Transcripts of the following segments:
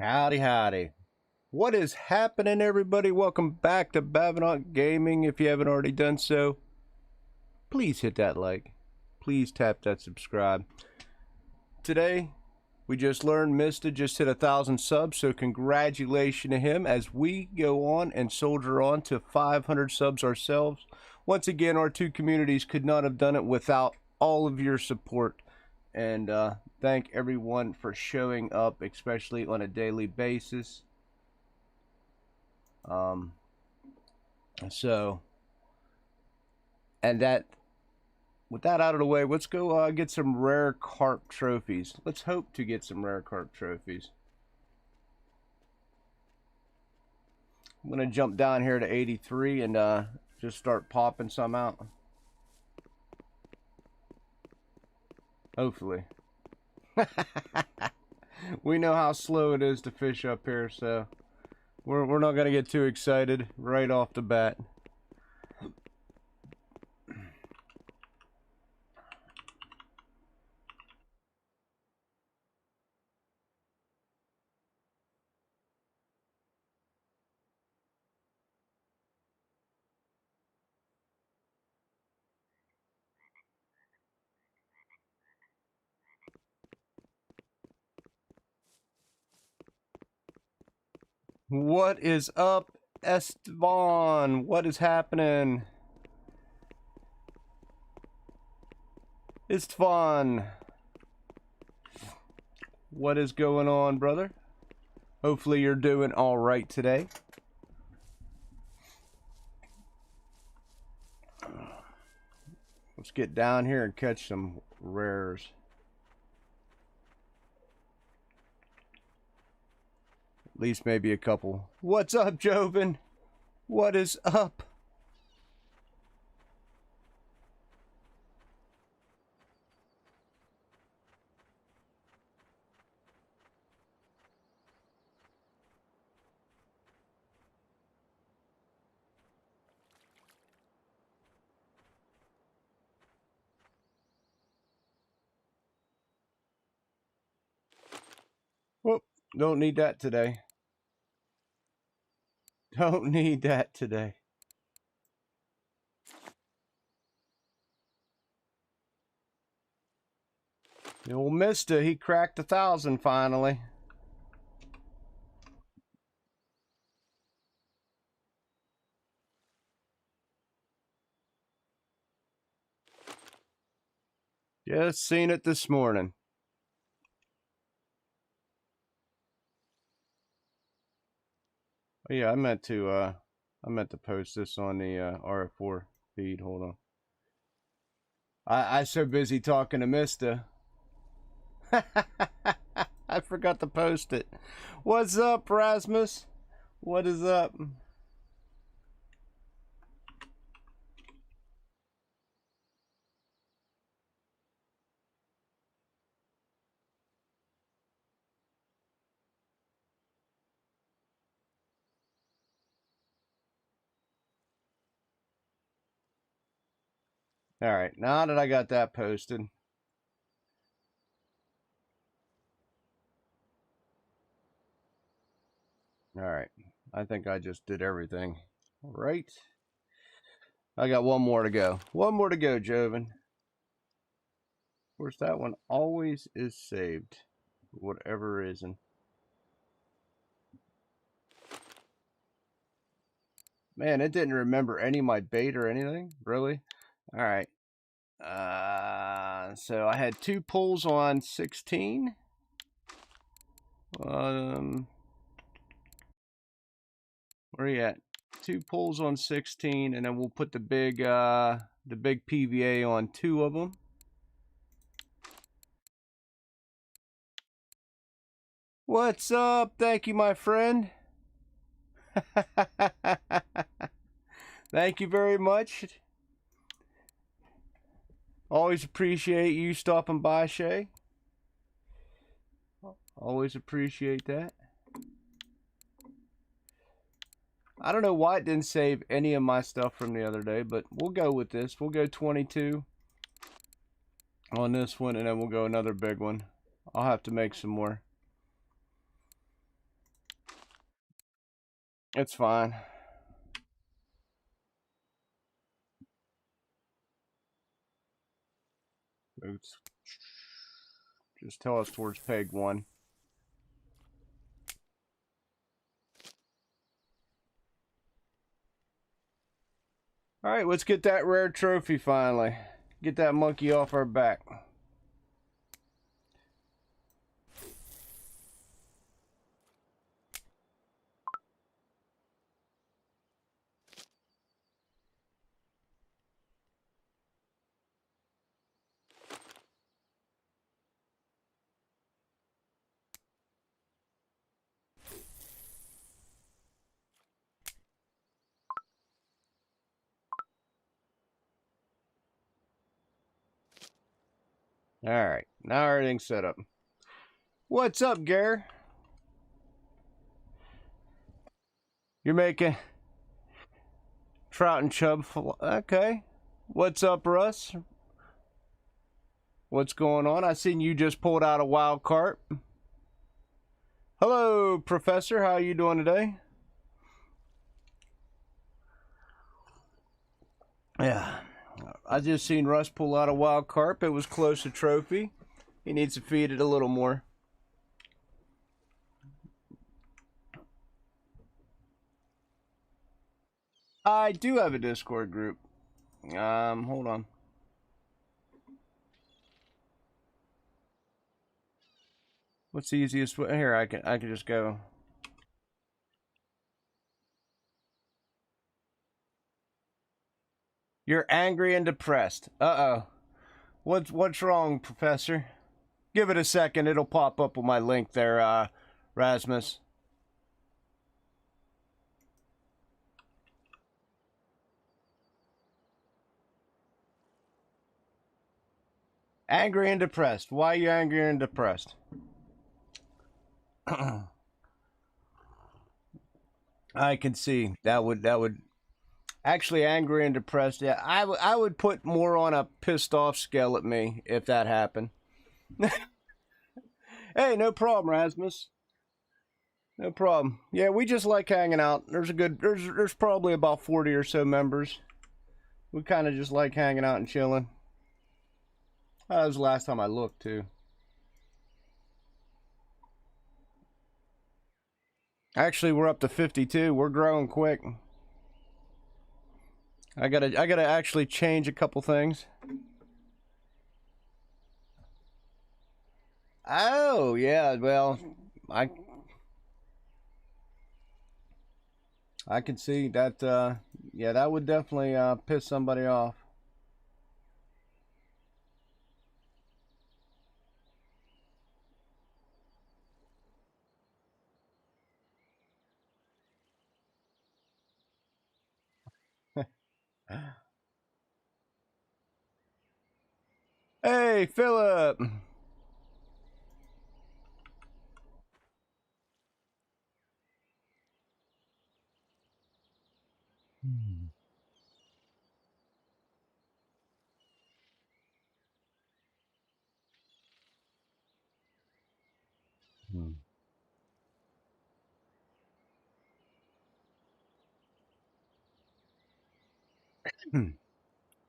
Howdy, howdy. What is happening, everybody? Welcome back to Bavinot Gaming. If you haven't already done so, please hit that like. Please tap that subscribe. Today, we just learned Mista just hit 1,000 subs, so congratulations to him as we go on and soldier on to 500 subs ourselves. Once again, our two communities could not have done it without all of your support. And thank everyone for showing up, especially on a daily basis. With that out of the way, let's go get some rare carp trophies. Let's hope to get some rare carp trophies. I'm gonna jump down here to 83 and just start popping some out. Hopefully. We know how slow it is to fish up here, so we're not gonna get too excited right off the bat. What is up, Esteban? What is happening? Esteban, what is going on, brother? Hopefully you're doing all right today. Let's get down here and catch some rares. At least maybe a couple. What's up, Joven? What is up? Whoop, don't need that today. Don't need that today. The old Mista, he cracked 1,000 finally. Just seen it this morning. Oh, yeah, I meant to post this on the RF4 feed. Hold on. I so busy talking to Mista. I forgot to post it. What's up, Rasmus? What is up? All right, now that I got that posted. All right, I think I just did everything. All right. I got one more to go. One more to go, Joven. Of course, that one always is saved. For whatever reason. Man, it didn't remember any of my bait or anything. Really? All right. So I had 2 pulls on 16. Where are you at? 2 pulls on 16, and then we'll put the big PVA on 2 of them. What's up? Thank you, my friend. Thank you very much. Always appreciate you stopping by, Shay. Always appreciate that. I don't know why it didn't save any of my stuff from the other day, but we'll go with this. We'll go 22 on this one, and then we'll go another big one. I'll have to make some more. It's fine. Oops. Just tell us towards peg 1. Alright, let's get that rare trophy finally. Get that monkey off our back. Alright, now everything's set up. What's up, Gare? You're making trout and chub. Okay. What's up, Russ? What's going on? I seen you just pulled out a wild carp. Hello, Professor. How are you doing today? Yeah. I just seen Russ pull out a wild carp. It was close to trophy. He needs to feed it a little more. I do have a Discord group. Hold on. What's the easiest way? Here, I can just go. You're angry and depressed. Uh-oh. What's wrong, Professor? Give it a second. It'll pop up with my link there, Rasmus. Angry and depressed. Why are you angry and depressed? I can see that would actually angry and depressed. Yeah, I would put more on a pissed off scale at me if that happened. Hey, no problem, Rasmus. No problem. Yeah, we just like hanging out. There's probably about 40 or so members. We kind of just like hanging out and chilling. That was the last time I looked too. Actually, we're up to 52. We're growing quick. I gotta actually change a couple things. Oh yeah, well, I can see that. Yeah, that would definitely piss somebody off. Hey, Philip.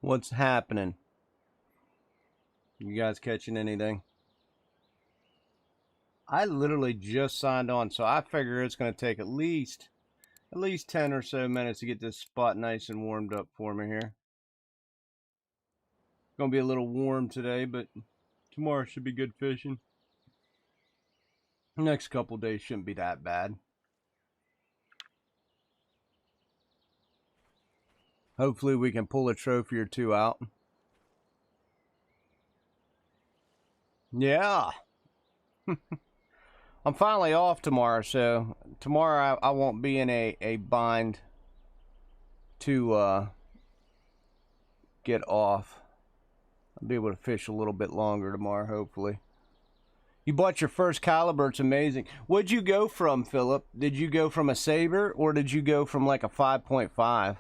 What's happening? You guys catching anything? I literally just signed on, so I figure it's going to take at least 10 or so minutes to get this spot nice and warmed up for me here. It's going to be a little warm today, but tomorrow should be good fishing. Next couple days shouldn't be that bad. Hopefully we can pull a trophy or two out. Yeah. I'm finally off tomorrow, so tomorrow I won't be in a bind to get off. I'll be able to fish a little bit longer tomorrow, hopefully. You bought your first caliber. It's amazing. What'd you go from, Philip? Did you go from a Saber, or did you go from like a 5.5?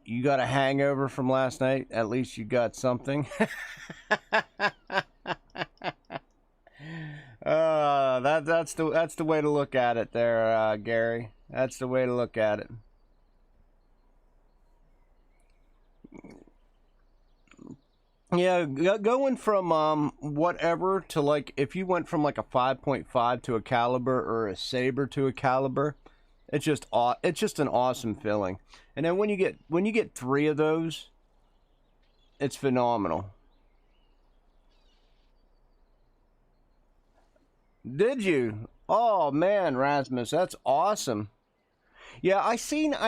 You got a hangover from last night? At least you got something. that's the way to look at it there, Gary. That's the way to look at it. Yeah, going from whatever to, like, if you went from like a 5.5 to a caliber or a saber to a caliber, it's just an awesome feeling. And then when you get 3 of those, it's phenomenal. Did you? Oh man, Rasmus, that's awesome. Yeah, I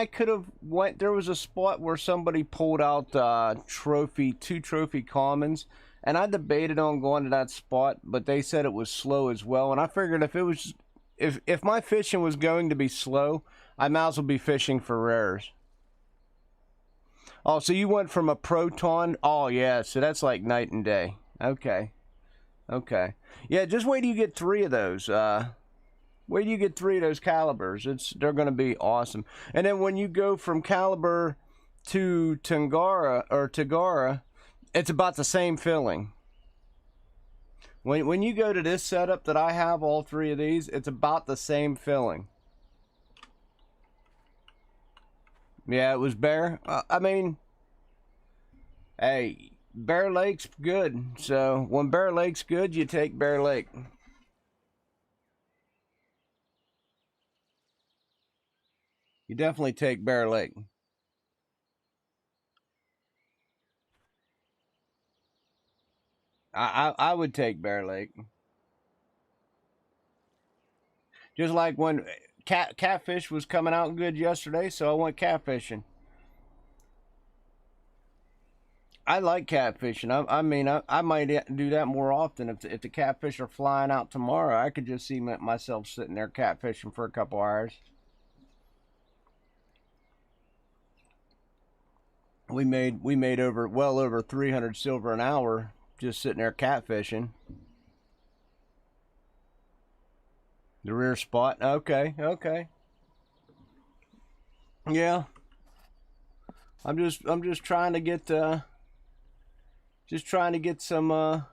could have went. There was a spot where somebody pulled out two trophy commons, and I debated on going to that spot, but they said it was slow as well. And I figured if my fishing was going to be slow, I might as well be fishing for rares. Oh, so you went from a proton? Oh yeah, so that's like night and day. Okay, okay. Yeah, just wait till you get 3 of those. Wait till you get 3 of those calibers. They're going to be awesome. And then when you go from caliber to Tagara, it's about the same feeling. When you go to this setup that I have, all 3 of these, it's about the same feeling. Yeah, it was Bear. I mean, hey, Bear Lake's good. So when Bear Lake's good, you take Bear Lake. You definitely take Bear Lake. I would take Bear Lake. Just like when catfish was coming out good yesterday, so I went catfishing. I like catfishing. I mean, I might do that more often. If the catfish are flying out tomorrow, I could just see myself sitting there catfishing for a couple hours. We made well over 300 silver an hour just sitting there catfishing. The rear spot. Okay, okay. Yeah. I'm just trying to get some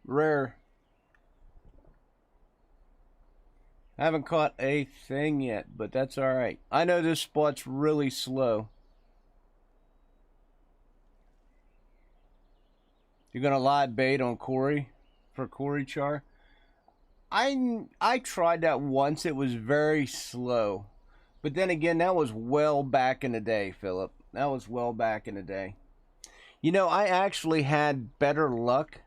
rare. I haven't caught a thing yet, but that's all right. I know this spot's really slow. You're gonna live bait on Corey for Corey char. I tried that once. It was very slow, but then again, that was well back in the day, Philip. That was well back in the day. You know, I actually had better luck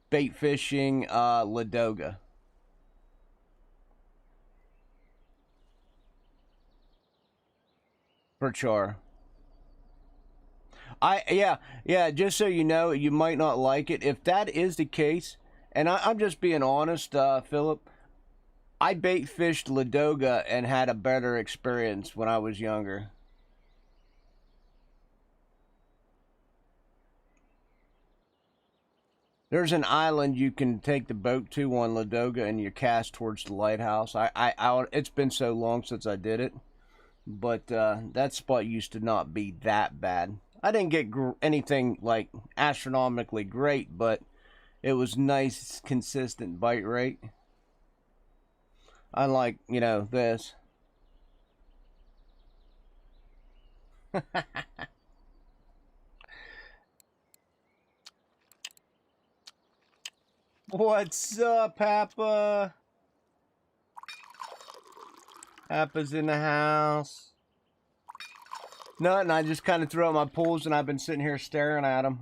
bait fishing Ladoga. For char. Yeah, just so you know, you might not like it. If that is the case, and I'm just being honest, Philip, I bait fished Ladoga and had a better experience when I was younger. There's an island you can take the boat to on Ladoga, and you cast towards the lighthouse. It's been so long since I did it, but that spot used to not be that bad. I didn't get anything like astronomically great, but it was nice, consistent bite rate. Unlike, this. What's up, Papa? Papa's in the house. Nothing, I just kind of threw out my pools and I've been sitting here staring at them.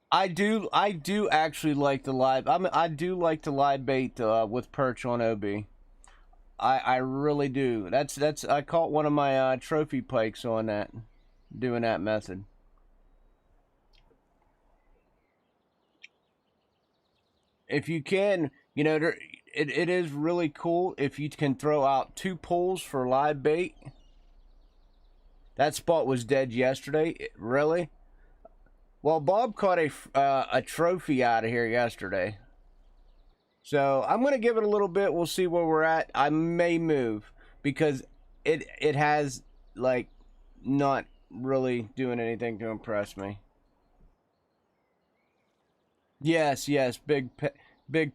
I do actually like the live. I do like the live bait with perch on OB. I really do. That's I caught one of my trophy pikes on that, doing that method. If you can, it is really cool if you can throw out 2 poles for live bait. That spot was dead yesterday. Really? Well, Bob caught a trophy out of here yesterday. So I'm going to give it a little bit. We'll see where we're at. I may move because it has, like, not really doing anything to impress me. Yes, yes, big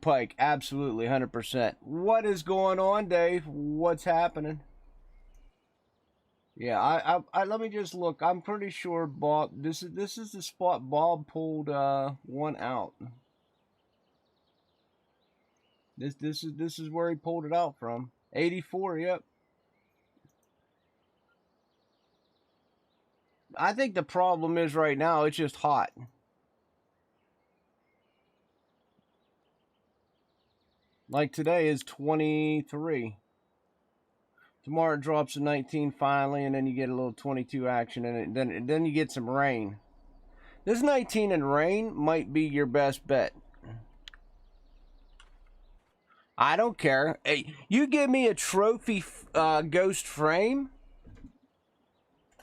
pike, absolutely, 100%. What is going on, Dave? What's happening? Yeah, I let me just look. I'm pretty sure Bob. This is the spot Bob pulled one out. This is where he pulled it out from. 84. Yep. I think the problem is right now it's just hot. Like today is 23. Tomorrow it drops to 19 finally, and then you get a little 22 action, and then you get some rain. This 19 and rain might be your best bet. I don't care. Hey, you give me a trophy ghost frame.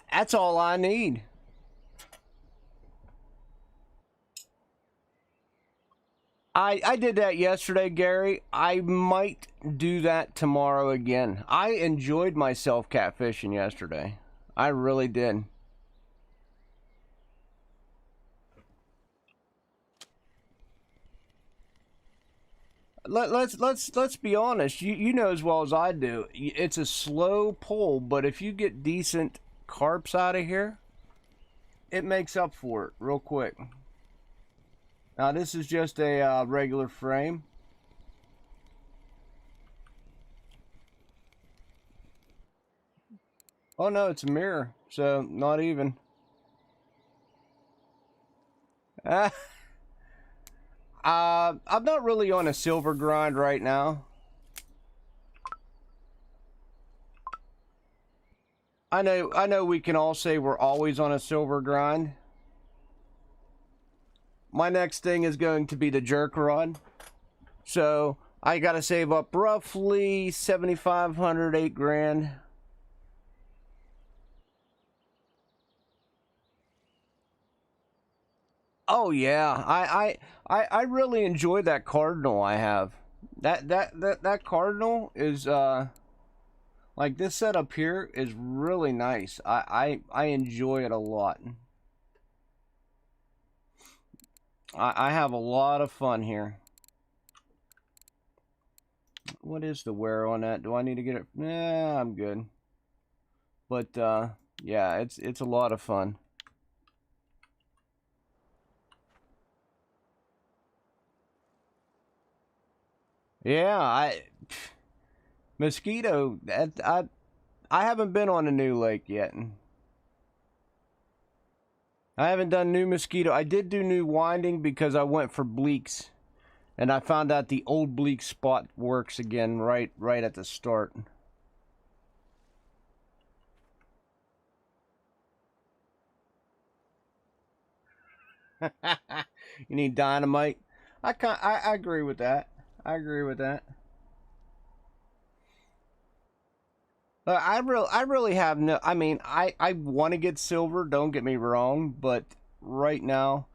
That's all I need. I did that yesterday, Gary. I might do that tomorrow again. I enjoyed myself catfishing yesterday. I really did. Let's be honest. You know as well as I do. It's a slow pull, but if you get decent carps out of here, it makes up for it real quick. Now this is just a regular frame. Oh no, it's a mirror, so not even. I'm not really on a silver grind right now. I know we can all say we're always on a silver grind. My next thing is going to be the jerk rod. So I gotta save up roughly 7,500, 8 grand. Oh yeah, I really enjoy that cardinal I have. That cardinal is like this setup here is really nice. I enjoy it a lot. I have a lot of fun here. What is the wear on that? Do I need to get it? Nah, I'm good. But yeah, it's a lot of fun. Yeah, mosquito. I haven't been on a new lake yet. I haven't done new mosquito. I did do new winding because I went for bleaks, and I found out the old bleak spot works again right at the start. You need dynamite. I agree with that. I agree with that. I really have no. I mean, I want to get silver. Don't get me wrong, but right now,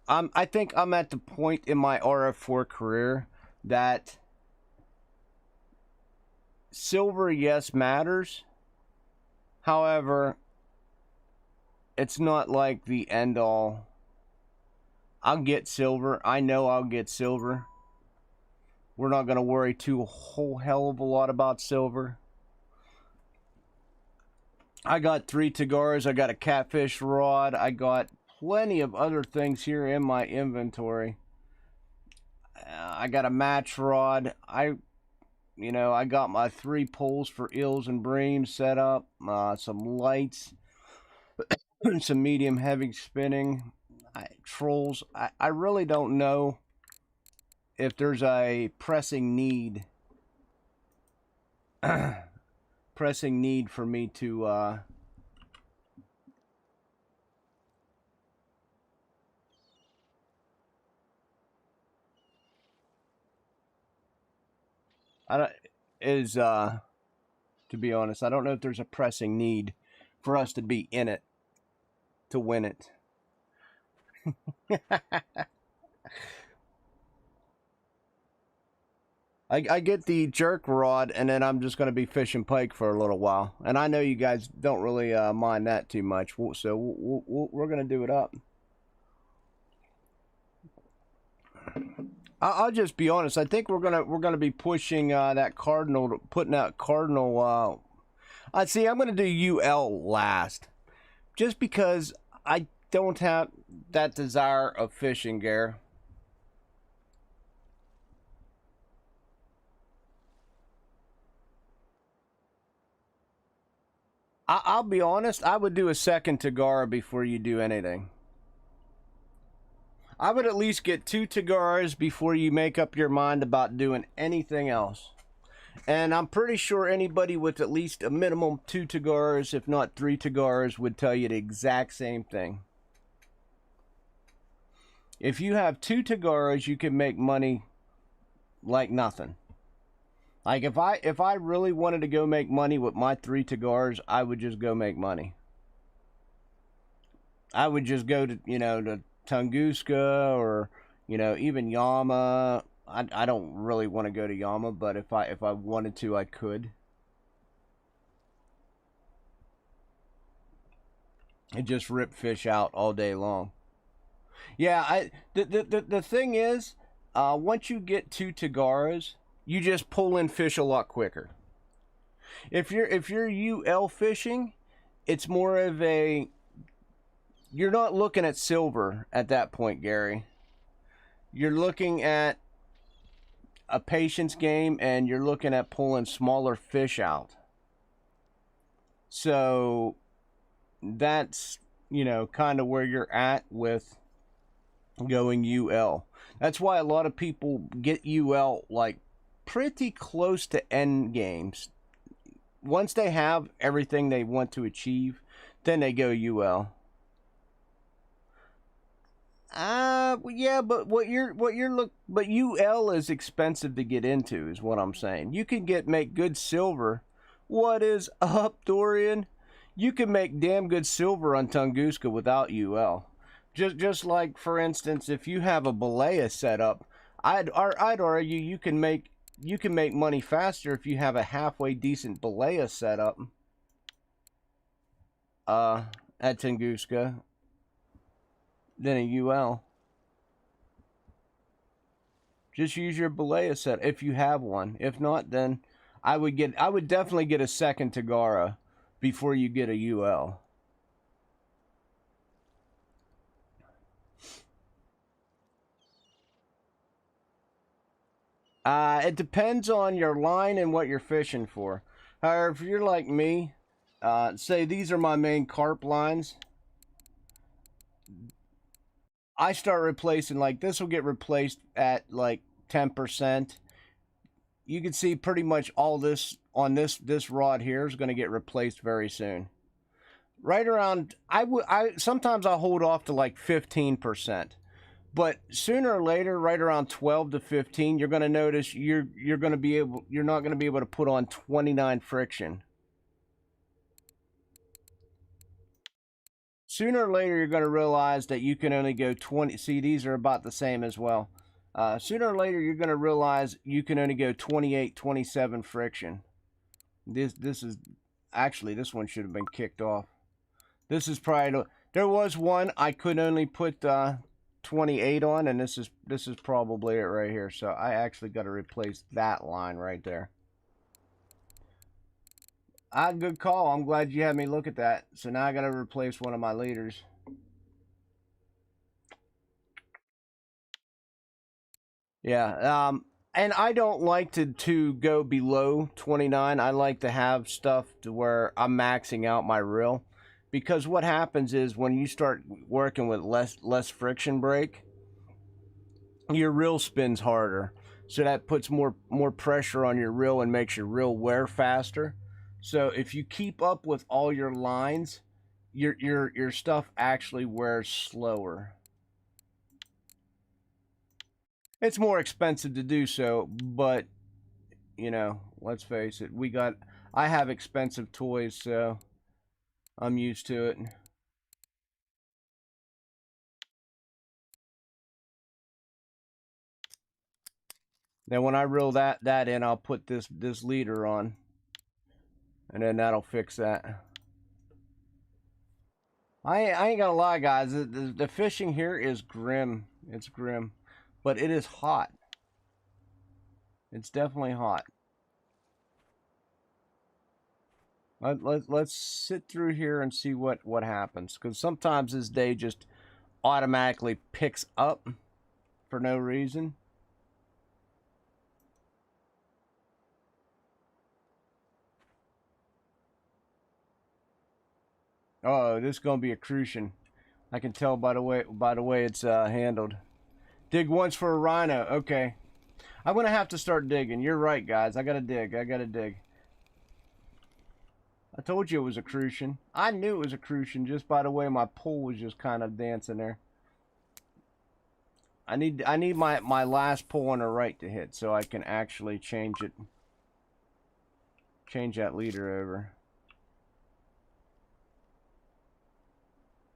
I think I'm at the point in my RF4 career that silver, yes, matters. However, it's not like the end all. I'll get silver. I know I'll get silver. We're not gonna worry too whole hell of a lot about silver. I got 3 tagaras, I got a catfish rod, I got plenty of other things here in my inventory. I got a match rod. I got my 3 poles for eels and breams set up, some lights, some medium heavy spinning, trolls. I really don't know if there's a pressing need for me to I don't is to be honest, I don't know if there's a pressing need for us to be in it to win it. I get the jerk rod, and then I'm just going to be fishing pike for a little while. And I know you guys don't really mind that too much, so we're going to do it up. I'll just be honest. I think we're gonna be pushing that cardinal, putting out cardinal. I see. I'm gonna do UL last, just because I don't have that desire of fishing, Gare. I'll be honest. I would do a second Tagara before you do anything. I would at least get 2 Tagaras before you make up your mind about doing anything else. And I'm pretty sure anybody with at least a minimum 2 Tagaras, if not 3 Tagaras, would tell you the exact same thing. If you have 2 Tagaras, you can make money like nothing. Like if I really wanted to go make money with my 3 Tagaras, I would just go make money. I would just go to, you know, to Tunguska or, you know, even Yama. I don't really want to go to Yama, but if I wanted to, I could. And just rip fish out all day long. Yeah, the thing is, once you get 2 Tagaras, you just pull in fish a lot quicker. If you're UL fishing, it's more of a, you're not looking at silver at that point, Gary. You're looking at a patience game, and you're looking at pulling smaller fish out. So that's, you know, kind of where you're at with going UL. That's why a lot of people get UL like pretty close to end games. Once they have everything they want to achieve, then they go UL. Yeah, but but UL is expensive to get into, is what I'm saying. You can make good silver. What is up, Dorian? You can make damn good silver on Tunguska without UL. Just like, for instance, if you have a Balea set up, I'd argue you can make money faster if you have a halfway decent Balea setup at Tunguska than a UL. Just use your Balea set if you have one. If not, then I would definitely get a second Tagara before you get a UL. It depends on your line and what you're fishing for. However, if you're like me, say these are my main carp lines, I start replacing, like this will get replaced at like 10%. You can see pretty much all this on this rod here is going to get replaced very soon. Right around, sometimes I'll hold off to like 15%. But sooner or later, right around 12 to 15, you're going to notice you're not going to be able to put on 29 friction. Sooner or later, you're going to realize that you can only go 20. See, these are about the same as well. Sooner or later, you're going to realize you can only go 28, 27 friction. This is actually, this one should have been kicked off. This is probably, there was one I could only put 28 on, and this is probably it right here. So I actually got to replace that line right there. Good call. I'm glad you had me look at that. So now I got to replace one of my leaders. Yeah. And I don't like to go below 29. I like to have stuff to where I'm maxing out my reel, because what happens is when you start working with less friction break, your reel spins harder. So that puts more pressure on your reel and makes your reel wear faster. So if you keep up with all your lines, your stuff actually wears slower. It's more expensive to do so, but you know, let's face it, I have expensive toys, so I'm used to it. Then when I reel that in, I'll put this leader on, and then that'll fix that. I ain't gonna lie, guys. The fishing here is grim. It's grim, but it is hot. It's definitely hot. Let's sit through here and see what happens. Because sometimes this day just automatically picks up for no reason. Oh, this is gonna be a crucian. I can tell by the way it's handled. Dig once for a rhino. Okay, I'm gonna have to start digging. You're right, guys. I gotta dig. I gotta dig. I told you it was a crucian. I knew it was a crucian just by the way my pole was just kind of dancing there. I need my last pull on the right to hit so I can actually change it. Change that leader over.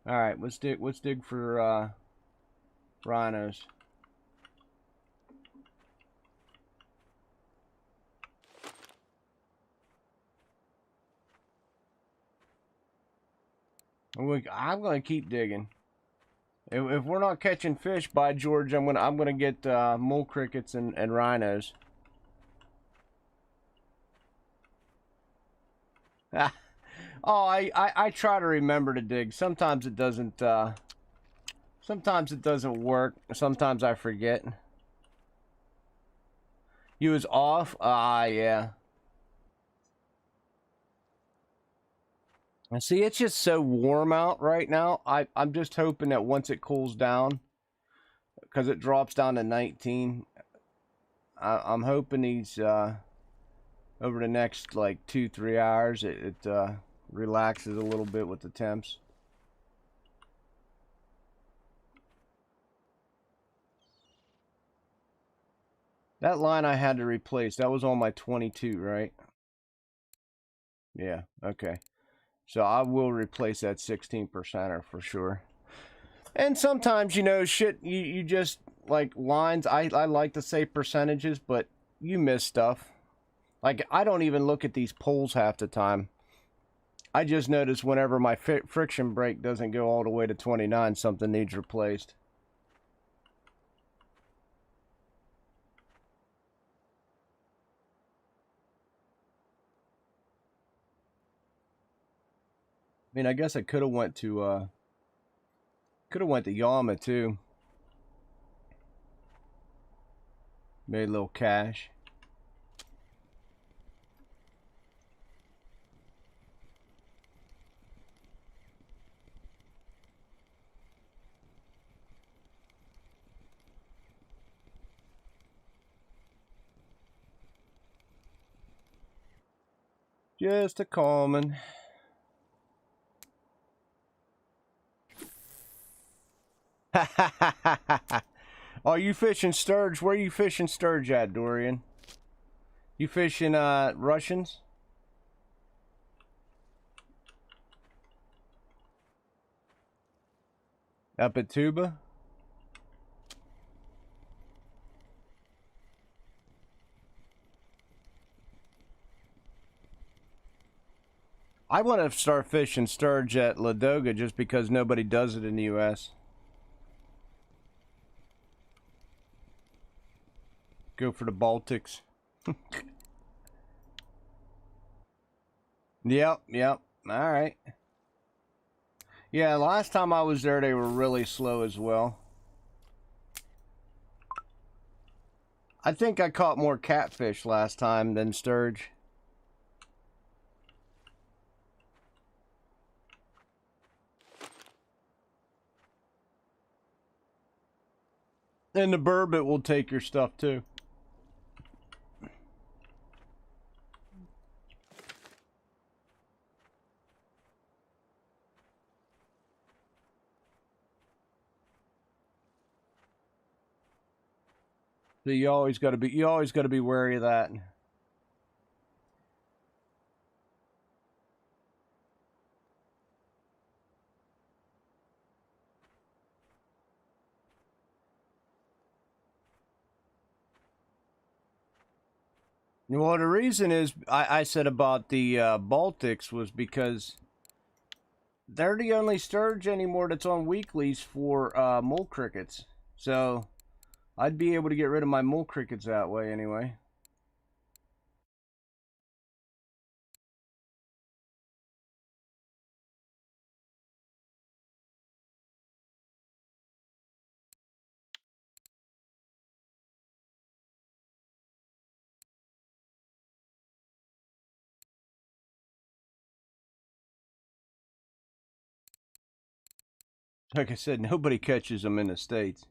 All right, let's dig for rhinos. I'm gonna keep digging. If we're not catching fish, by George, I'm gonna get mole crickets and rhinos. Oh, I try to remember to dig. Sometimes it doesn't. Sometimes it doesn't work. Sometimes I forget. You was off? Yeah. See, it's just so warm out right now. I'm just hoping that once it cools down, because it drops down to 19, I'm hoping these over the next like 2-3 hours it relaxes a little bit with the temps. That line I had to replace, that was on my 22, right? Yeah, okay. So I will replace that 16%er for sure. And sometimes, you know, shit, you just, like, lines, I like to say percentages, but you miss stuff. Like, I don't even look at these poles half the time. I just notice whenever my friction brake doesn't go all the way to 29, something needs replaced. I mean, I guess I could have went to Yama too. Made a little cash. Just a common. Are you fishing sturge? Where are you fishing sturge at, Dorian? You fishing Russians? Up at Tuba? I want to start fishing sturge at Ladoga just because nobody does it in the U.S. Go for the Baltics. Yep. All right. Yeah, last time I was there, they were really slow as well. I think I caught more catfish last time than sturge. And the burbot will take your stuff too. So you always got to be wary of that. Well, the reason is I said about the Baltics was because they're the only sturge anymore that's on weeklies for mole crickets. So I'd be able to get rid of my mole crickets that way anyway. Like I said, nobody catches them in the States.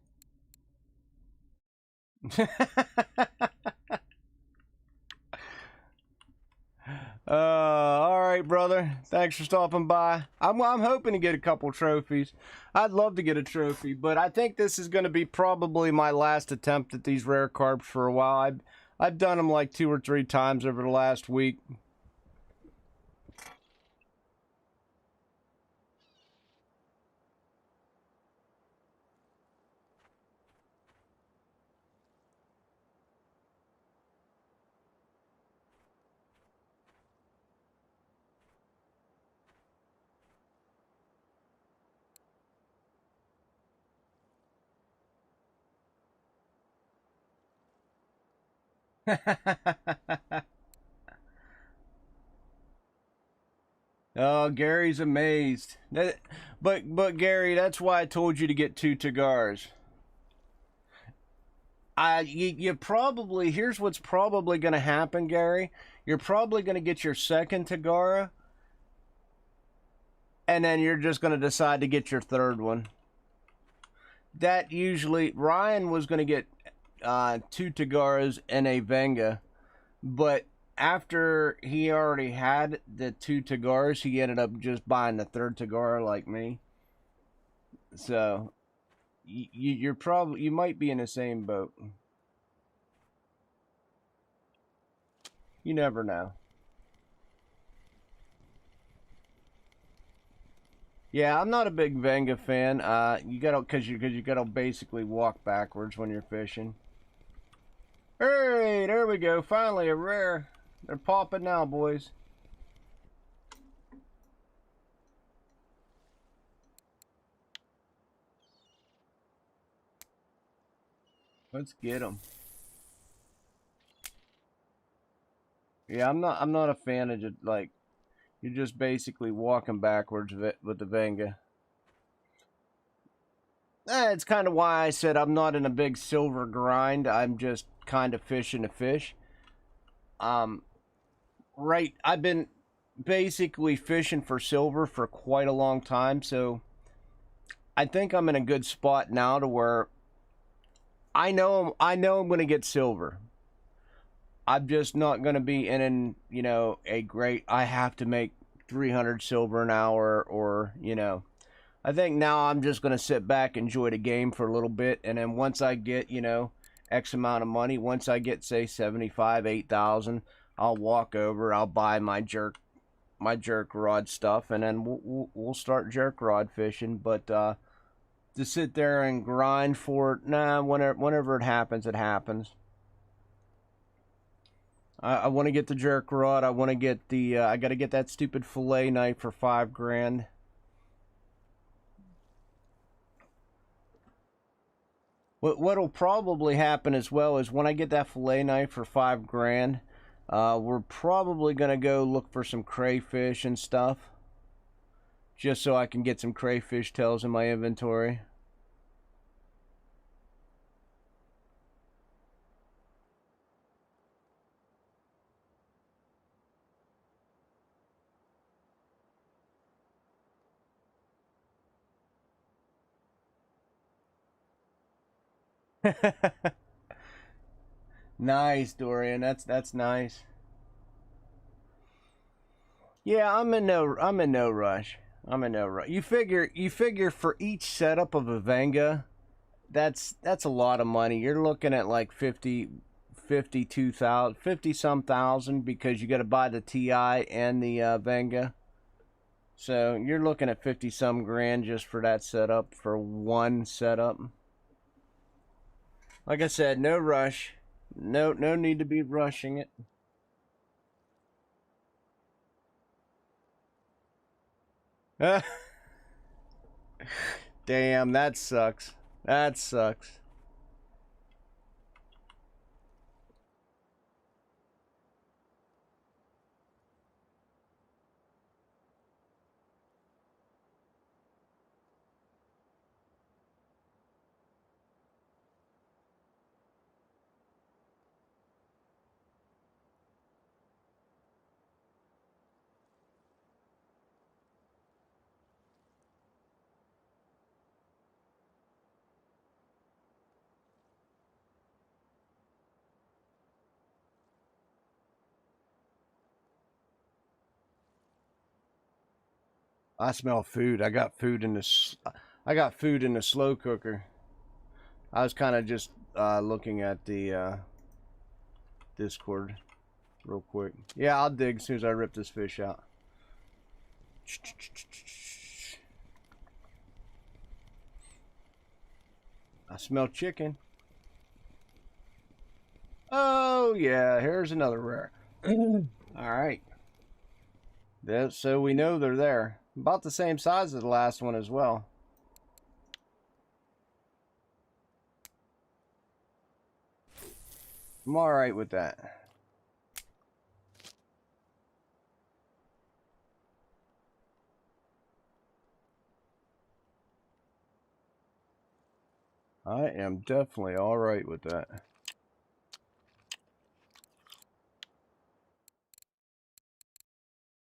All right, brother. Thanks for stopping by. I'm hoping to get a couple trophies. I'd love to get a trophy, but I think this is going to be probably my last attempt at these rare carps for a while. I've done them like 2 or 3 times over the last week. Oh, Gary's amazed. But Gary, that's why I told you to get 2 Tagars. You probably, here's what's probably going to happen, Gary. You're probably going to get your second Tagara, and then you're just going to decide to get your third one. That usually, Ryan was going to get 2 Tagaras and a Venga, but after he already had the 2 Tagaras, he ended up just buying the third Tagara like me. So you're probably, you might be in the same boat. You never know. Yeah, I'm not a big Venga fan. You gotta, cause you gotta basically walk backwards when you're fishing. Hey, there we go. Finally a rare. They're popping now, boys. Let's get them. Yeah, I'm not a fan of just like you're just basically walking backwards with the Venga. It's kind of why I said I'm not in a big silver grind. I'm just kind of fishing to fish. Um, right. I've been basically fishing for silver for quite a long time, so I think I'm in a good spot now to where I know I'm going to get silver. I'm just not going to be in, you know, a great I have to make 300 silver an hour or, you know. I think now I'm just going to sit back, enjoy the game for a little bit, and then once I get, you know, X amount of money, once I get say 75, 8,000, I'll walk over, I'll buy my jerk rod stuff, and then we'll start jerk rod fishing. But to sit there and grind for it, nah, whenever it happens, it happens. I want to get the jerk rod. I want to get the. I got to get that stupid fillet knife for 5 grand. What'll probably happen as well is when I get that fillet knife for 5 grand, we're probably gonna go look for some crayfish and stuff, just so I can get some crayfish tails in my inventory. Nice, Dorian. That's nice. Yeah, I'm in no rush. I'm in no rush. You figure for each setup of a Venga, that's a lot of money. You're looking at like 52,000, 50 some thousand because you got to buy the TI and the Venga. So you're looking at 50 some grand just for that setup for one setup. Like I said, no rush. No need to be rushing it. Damn, that sucks. That sucks. I smell food. I got food in this. I got food in the slow cooker. I was kind of just looking at the Discord real quick. Yeah, I'll dig as soon as I rip this fish out. I smell chicken. Oh yeah, here's another rare. All right. So we know they're there. About the same size as the last one as well. I'm all right with that. I am definitely all right with that.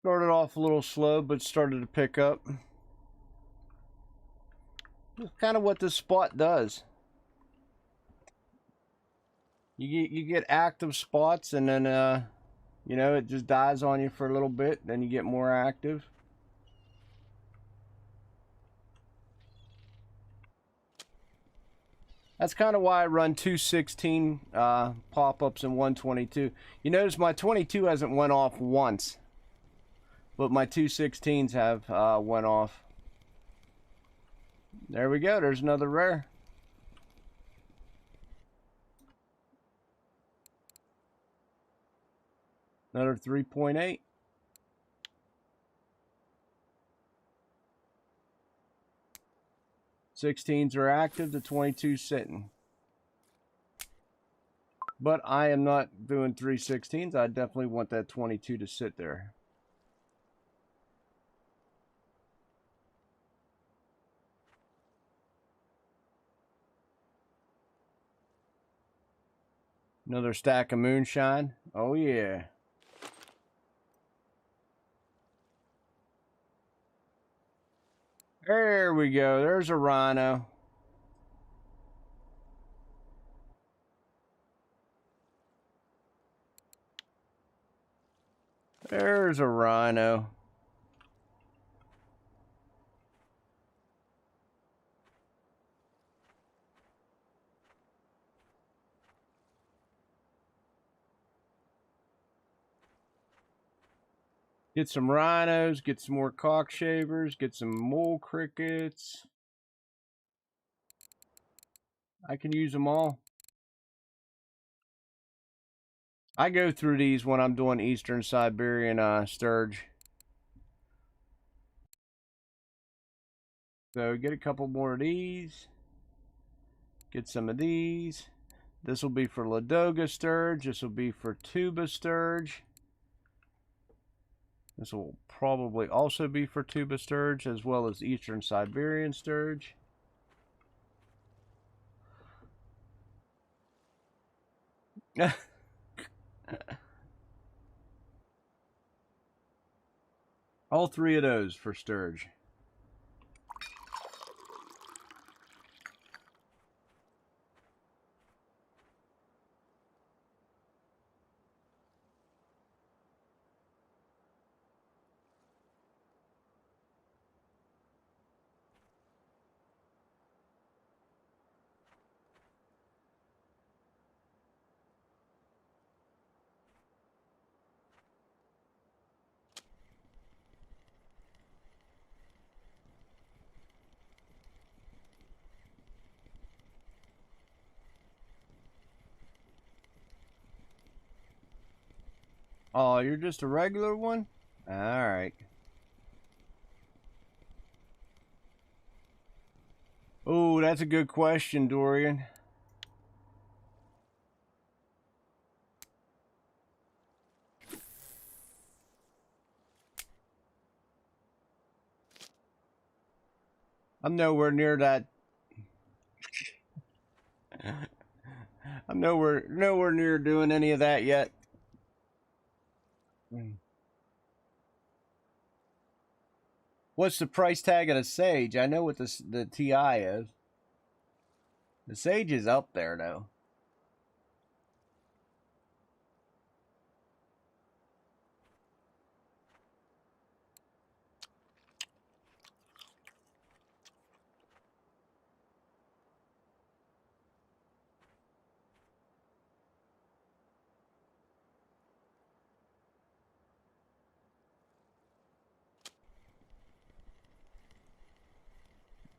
Started off a little slow, but started to pick up. That's kind of what this spot does. You get active spots, and then you know, it just dies on you for a little bit. Then you get more active. That's kind of why I run 216 pop-ups and 122. You notice my 22 hasn't went off once, but my 216s have went off. There we go. There's another rare. Another 3.8. 16s are active, the 22 sitting. But I am not doing 316s. I definitely want that 22 to sit there. Another stack of moonshine. Oh yeah. There we go. There's a rhino. There's a rhino. Get some rhinos, get some more cockshavers, get some mole crickets. I can use them all. I go through these when I'm doing Eastern Siberian sturge. So get a couple more of these. Get some of these. This will be for Ladoga sturge. This will be for tuba sturge. This will probably also be for tuba sturge as well as Eastern Siberian sturge. All three of those for sturge. Oh, you're just a regular one? Alright. that's a good question, Dorian. I'm nowhere near that. I'm nowhere near doing any of that yet. What's the price tag of the Sage? I know what the TI is. The Sage is up there though.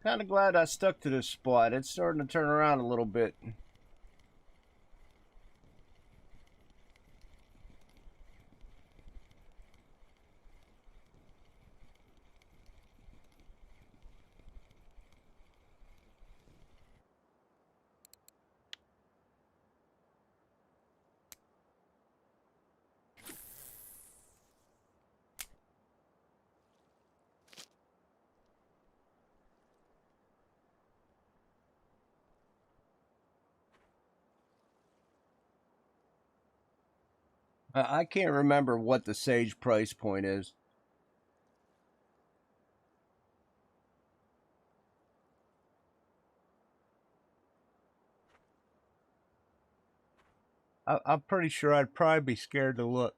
Kind of glad I stuck to this spot. It's starting to turn around a little bit. I can't remember what the Sage price point is. I'm pretty sure I'd probably be scared to look.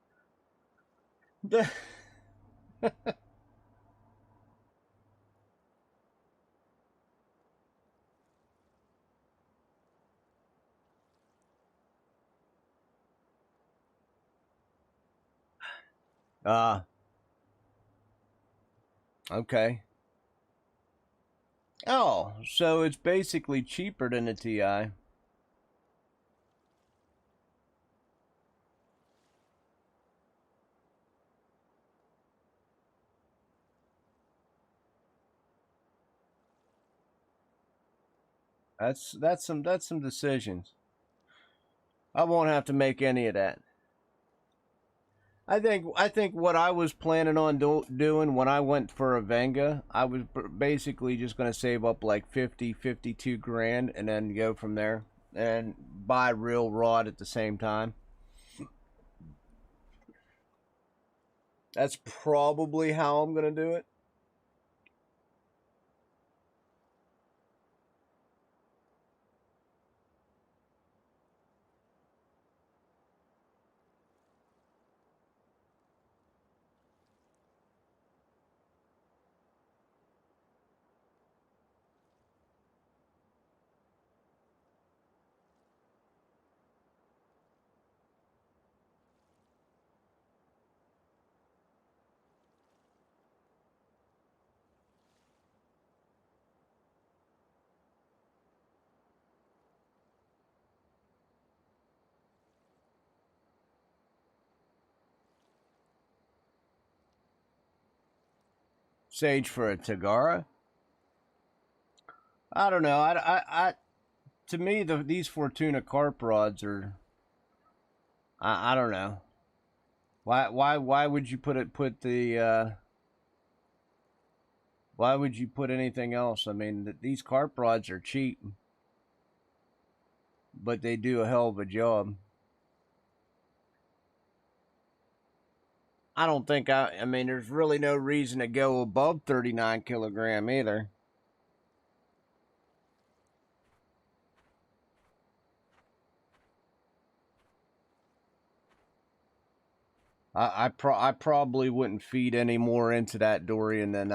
Ah, okay. Oh, so it's basically cheaper than the TI. That's some decisions. I won't have to make any of that. I think what I was planning on doing when I went for a Venga, I was basically just going to save up like 52 grand and then go from there and buy real rod at the same time. That's probably how I'm going to do it. Sage for a Tagara? I don't know. To me, these Fortuna carp rods are. I don't know. Why would you put the? Why would you put anything else? I mean, these carp rods are cheap, but they do a hell of a job. I don't think I mean, there's really no reason to go above 39 kilogram either. I probably wouldn't feed any more into that Dorian than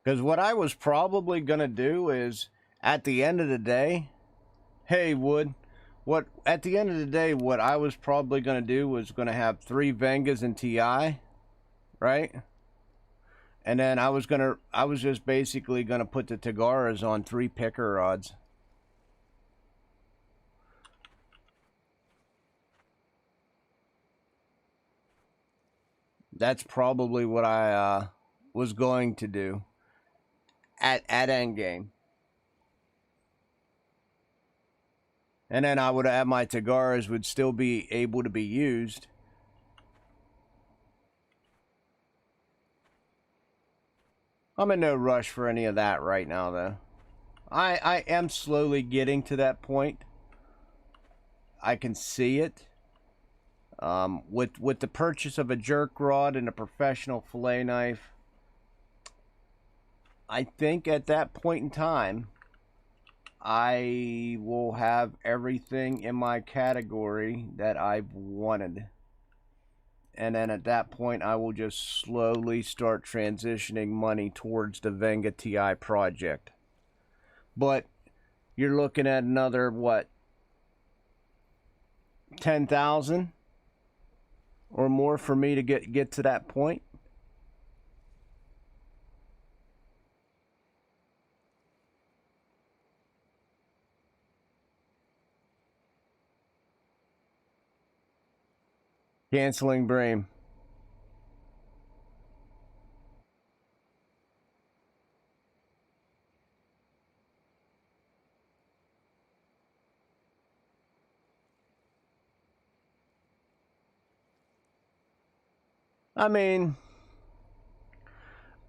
because what I was probably gonna do is at the end of the day, hey Wood, what at the end of the day, what I was probably gonna do was gonna have 3 Vengas and TI, right? And then I was just basically gonna put the Tagaras on 3 picker rods. That's probably what I was going to do at endgame. And then I would have my Tagaras would still be able to be used. I'm in no rush for any of that right now, though. I am slowly getting to that point. I can see it. With the purchase of a jerk rod and a professional fillet knife, I think at that point in time, I will have everything in my category that I've wanted. And then at that point, I will just slowly start transitioning money towards the Venga TI project. But you're looking at another, what, 10,000 or more for me to get to that point? Canceling Bream. I mean,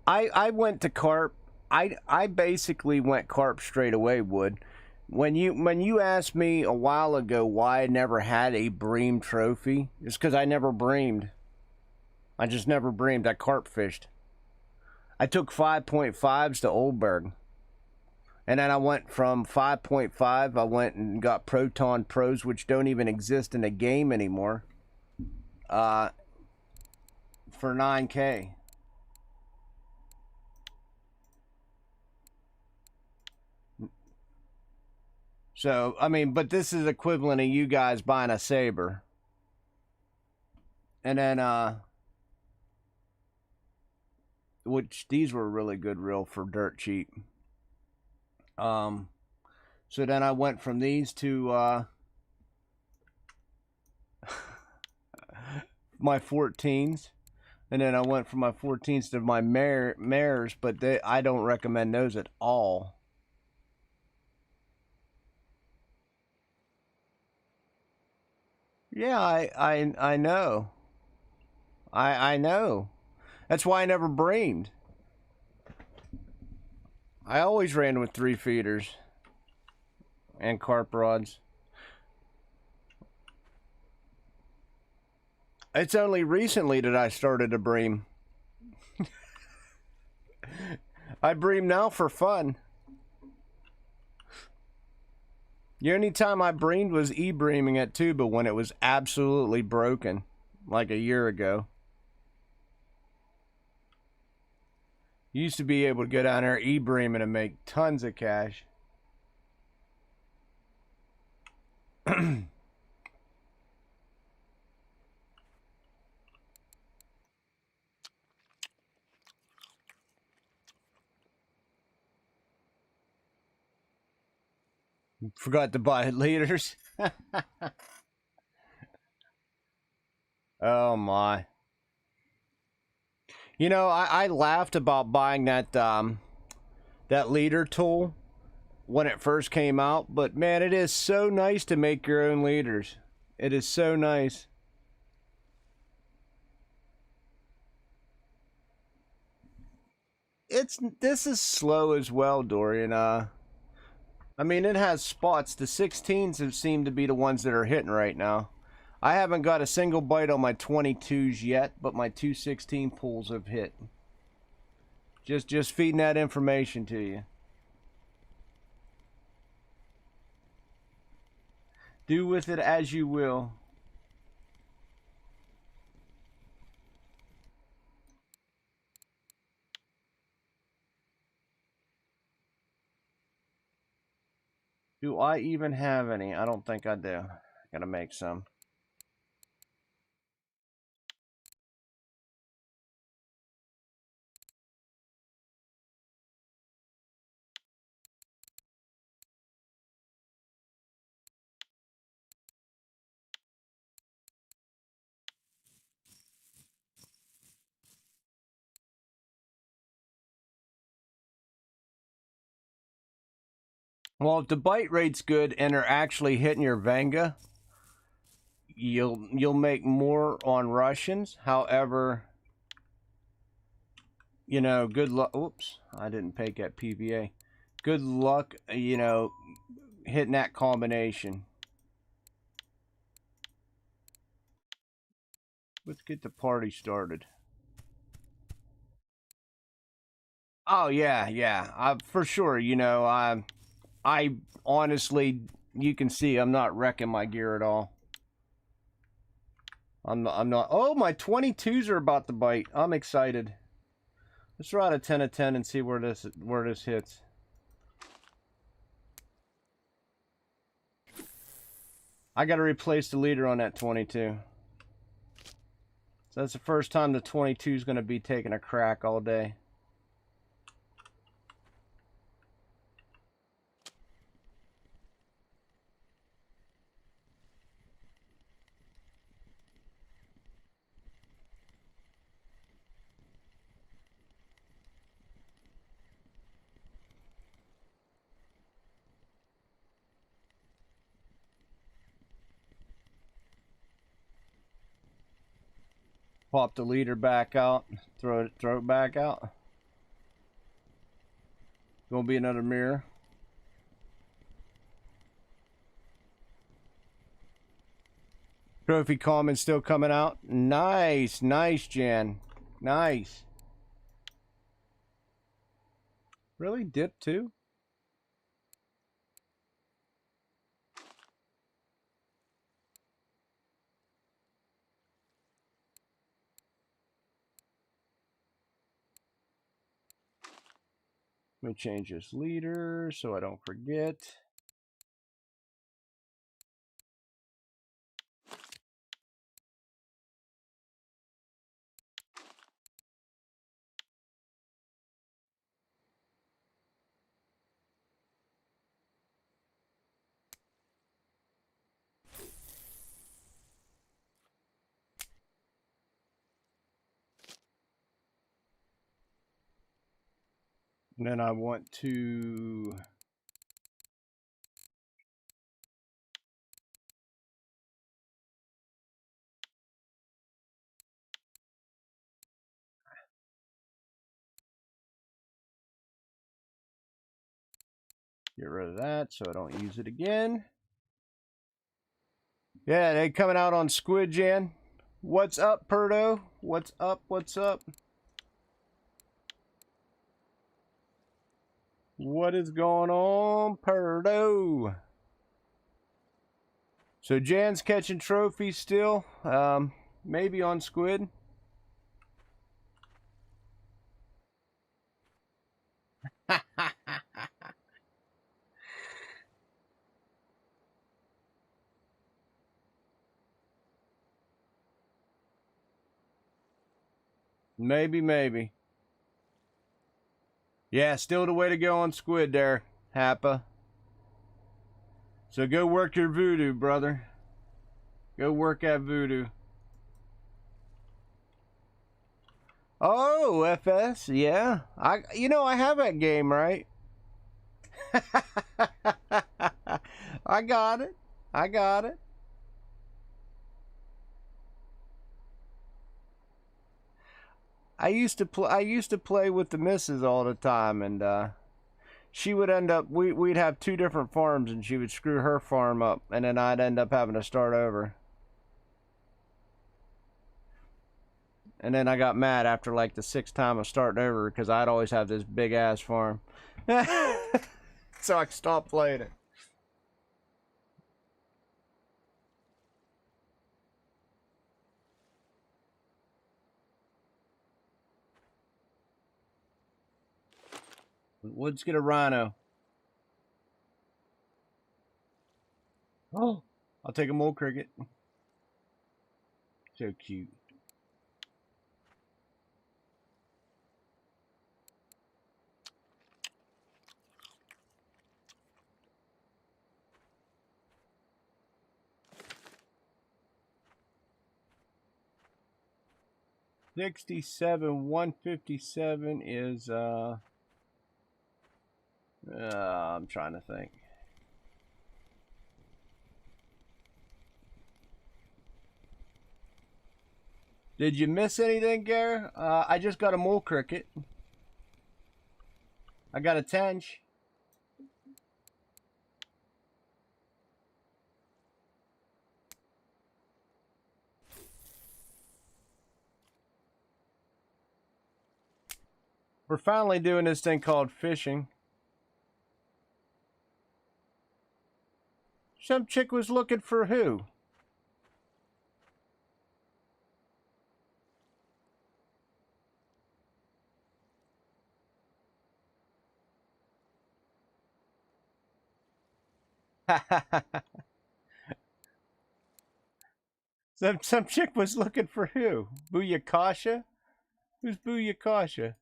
I went to carp. I basically went carp straight away. Wood. When you asked me a while ago why I never had a bream trophy, it's because I never breamed. I just never breamed. I carp fished. I took 5.5s to Oldberg. And then I went from 5.5, I went and got Proton Pros, which don't even exist in the game anymore, uh, for 9K. So, I mean, but this is equivalent of you guys buying a Saber. And then, which these were really good reel for dirt cheap. So then I went from these to, my 14s. And then I went from my 14s to my mares, but I don't recommend those at all. Yeah, I know. I know. That's why I never breamed. I always ran with 3 feeders and carp rods. It's only recently that I started to bream. I bream now for fun. The only time I breamed was e-breaming at Tuba when it was absolutely broken, like a year ago. You used to be able to go down there e-breaming and make tons of cash. Forgot to buy leaders. Oh my. You know, I laughed about buying that leader tool when it first came out, but man, it is so nice to make your own leaders. It is so nice. This is slow as well, Dorian. I mean, it has spots. The 16s have seemed to be the ones that are hitting right now. I haven't got a single bite on my 22s yet, but my 216 pools have hit. Just feeding that information to you. Do with it as you will. Do I even have any? I don't think I do. Gotta make some. Well, if the bite rate's good and they're actually hitting your Venga, you'll make more on Russians. However, you know, good luck. Oops, I didn't pick that PVA. Good luck, you know, hitting that combination. Let's get the party started. Oh yeah, yeah. For sure. You know, I honestly, you can see I'm not wrecking my gear at all. I'm not. Oh, my 22s are about to bite. I'm excited. Let's try a 10 of 10 and see where this hits. I got to replace the leader on that 22. So that's the first time the 22 is going to be taking a crack all day. Pop the leader back out. Throw it back out. Gonna be another mirror. Trophy common still coming out. Nice, nice, Jan. Nice. Really? Dip too? Let me change this leader so I don't forget. And then I want to get rid of that so I don't use it again. Yeah, they coming out on Squid, Jan. What's up, Perdo? What's up? What's up? What is going on, Perdo? So Jan's catching trophies still. Maybe on Squid. Maybe. Yeah, still the way to go on Squid there, Happa. So go work your voodoo, brother. Go work that voodoo. Oh, FS, yeah. I have that game, right? I got it. I got it. I used to play with the missus all the time, and she would end up we'd have two different farms, and she would screw her farm up, and then I'd end up having to start over. And then I got mad after like the sixth time of starting over because I'd always have this big ass farm. So I stopped playing it. Let's get a rhino. Oh, I'll take a mole cricket. So cute. $67, 157 is I'm trying to think. Did you miss anything, Gare? I just got a mole cricket. I got a tench. We're finally doing this thing called fishing. Some chick was looking for who? Some chick was looking for who? Booyakasha? Who's Booyakasha?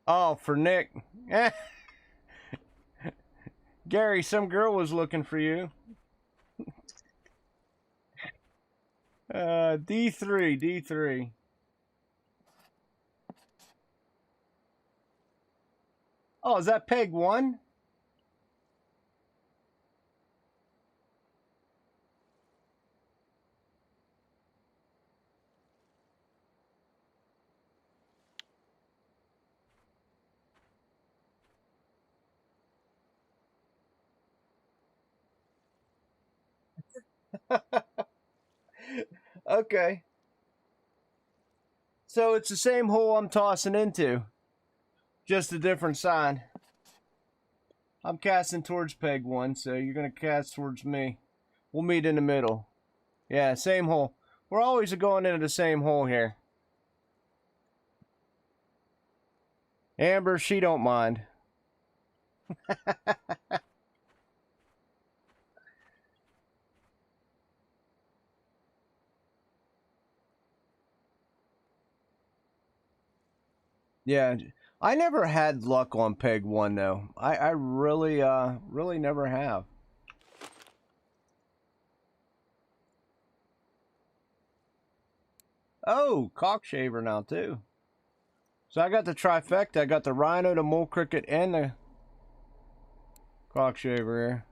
Oh, for Nick. Gary, some girl was looking for you. D3, D3. Oh, is that peg 1? Okay. So it's the same hole I'm tossing into, just a different sign. I'm casting towards peg 1, so you're going to cast towards me. We'll meet in the middle. Yeah, same hole. We're always going into the same hole here. Amber, she don't mind. Yeah, I never had luck on peg 1 though. I really never have. Oh, cockshaver now too. So I got the trifecta. I got the rhino, the mole cricket, and the cockshaver here.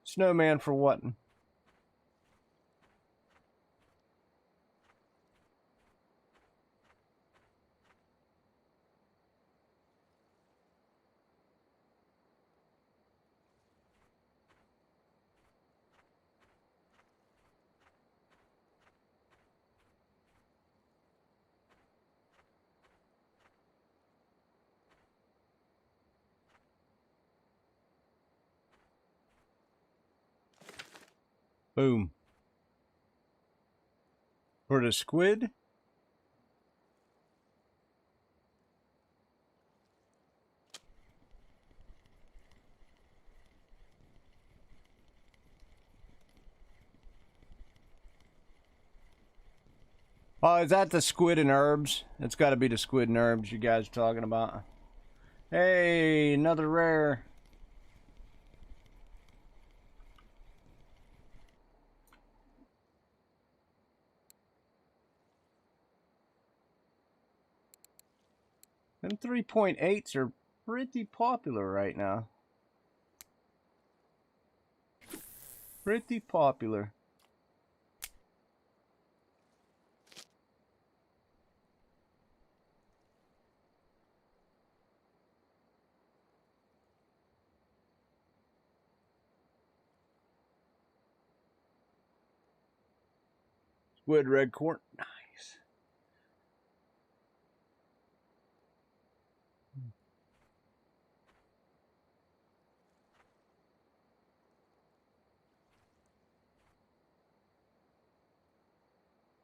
Snowman for what? Boom. For the squid? Oh, is that the squid and herbs? It's got to be the squid and herbs you guys are talking about. Hey, another rare. Them 3.8s are pretty popular right now. Pretty popular. Squid red corn. Nice.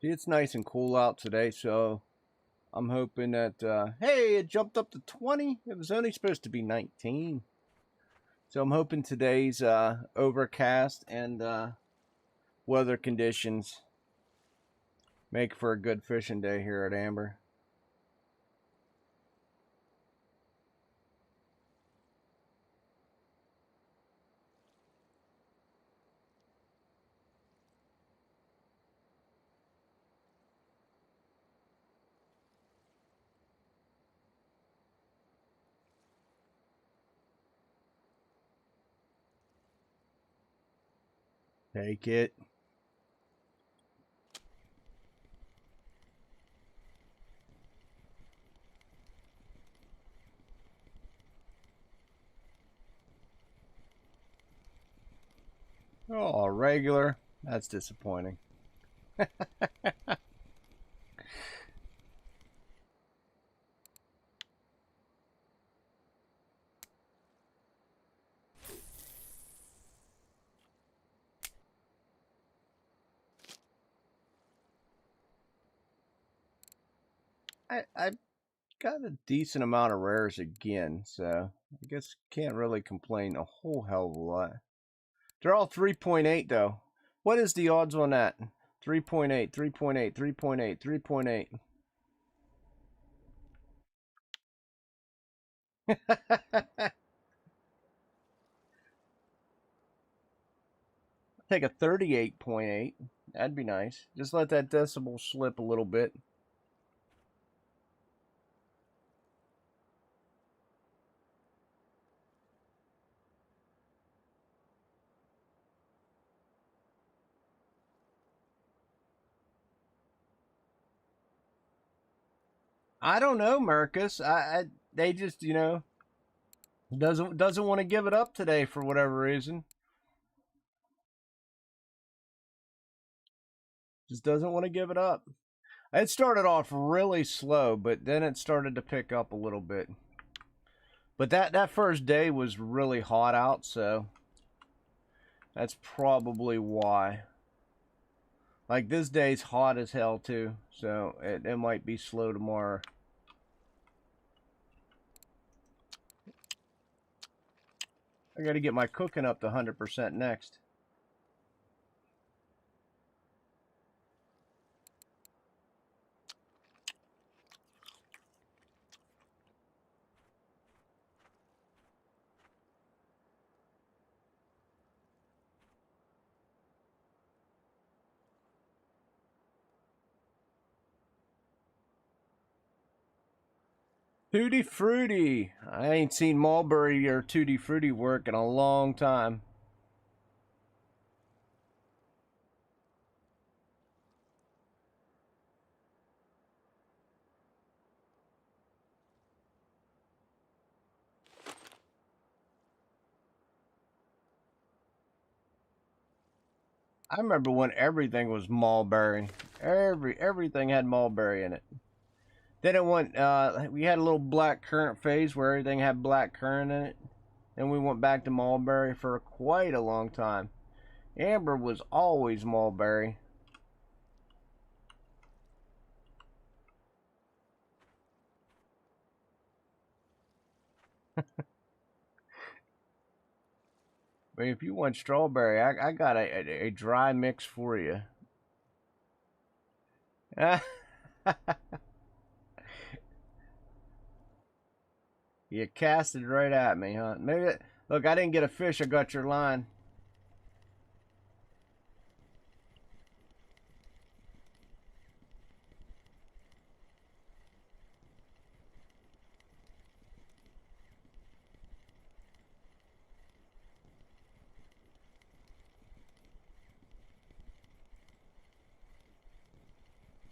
See, it's nice and cool out today, so I'm hoping that, hey, it jumped up to 20. It was only supposed to be 19. So I'm hoping today's overcast and weather conditions make for a good fishing day here at Amber. Take it. Oh, regular. That's disappointing. I got a decent amount of rares again, so I guess can't really complain a whole hell of a lot. They're all 3.8 though. What is the odds on that? 3.8, 3.8, 3.8, 3.8. Take a 38.8. That'd be nice. Just let that decimal slip a little bit. I don't know, Marcus. They just, doesn't want to give it up today for whatever reason. Just doesn't want to give it up. It started off really slow, but then it started to pick up a little bit. But that first day was really hot out, so that's probably why. Like this day's hot as hell too, so it might be slow tomorrow. I got to get my cooking up to 100% next. Tutti Frutti. I ain't seen Mulberry or Tutti Frutti work in a long time. I remember when everything was mulberry. Everything had mulberry in it. Then it went. We had a little black currant phase where everything had black currant in it. Then we went back to mulberry for quite a long time. Amber was always mulberry. But if you want strawberry, I got a dry mix for you. You casted right at me, huh? Maybe. Look, I didn't get a fish. I got your line.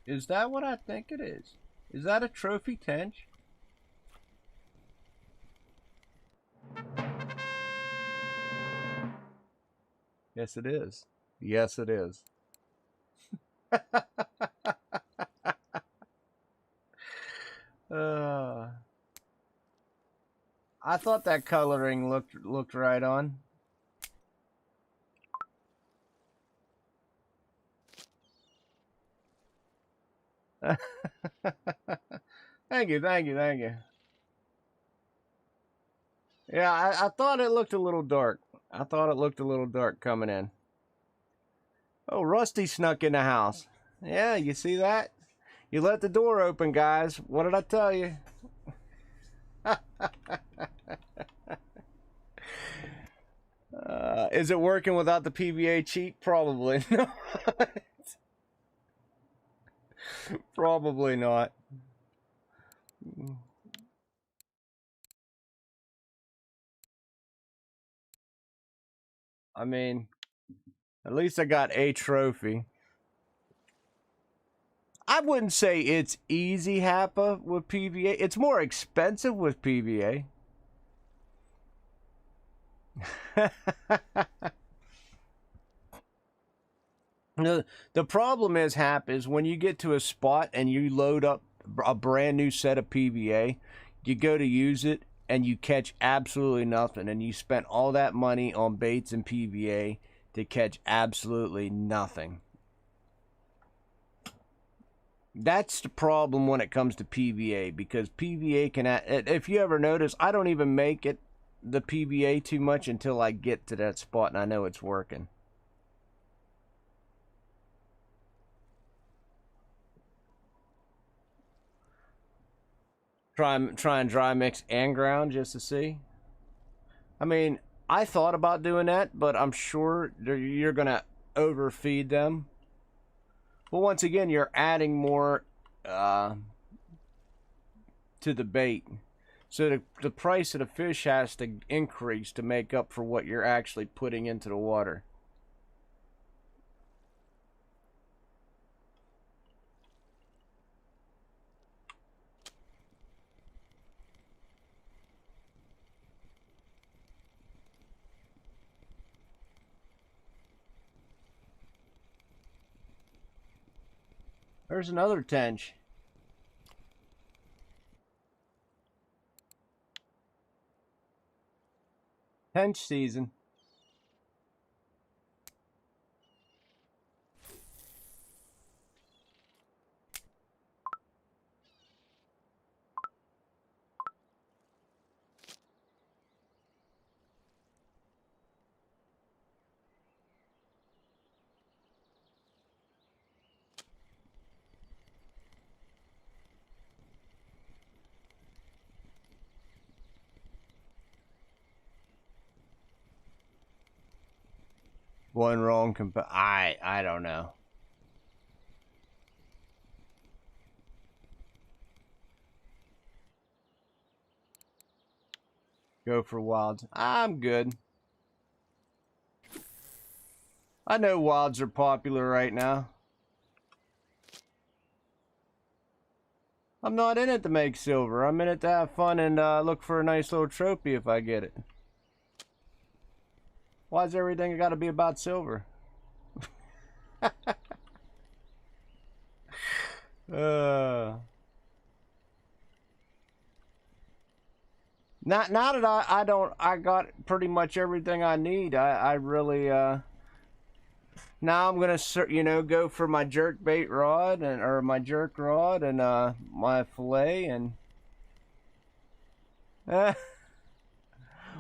Is that what I think it is? Is that a trophy tench? Yes, it is. Yes, it is. uh, I thought that coloring looked right on. Thank you, thank you, thank you. Yeah, I thought it looked a little dark. I thought it looked a little dark coming in. Oh, Rusty snuck in the house. Yeah, you see that? You let the door open, guys. What did I tell you? Is it working without the PVA cheat? Probably not. Probably not. I mean, At least I got a trophy. I wouldn't say it's easy, Happa, with PVA. It's more expensive with PVA. The problem is, Hap, is when you get to a spot and you load up a brand new set of PVA, you go to use it and you catch absolutely nothing, and you spent all that money on baits and PVA to catch absolutely nothing. That's the problem when it comes to PVA, because PVA can, if you ever notice, I don't even make it the PVA too much until I get to that spot and I know it's working. Try and dry mix and ground just to see. I mean, I thought about doing that, but I'm sure you're gonna overfeed them. But once again, you're adding more to the bait. So the price of the fish has to increase to make up for what you're actually putting into the water. There's another tench. Tench season. One wrong I don't know. Go for wilds. I'm good. I know wilds are popular right now. I'm not in it to make silver. I'm in it to have fun and look for a nice little trophy if I get it. Why's everything got to be about silver? Now that I got pretty much everything I need. I really now I'm gonna go for my jerk bait rod or my jerk rod and my fillet and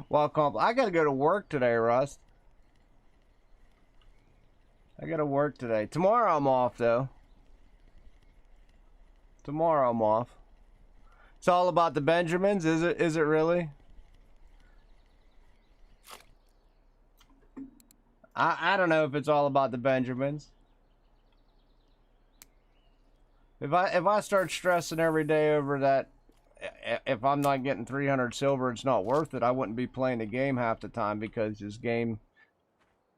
well, I gotta go to work today, Rust. I gotta work today. Tomorrow I'm off though. Tomorrow I'm off. It's all about the Benjamins, is it? Is it really? I don't know if it's all about the Benjamins. If I start stressing every day over that, if I'm not getting 300 silver, it's not worth it. I wouldn't be playing the game half the time because this game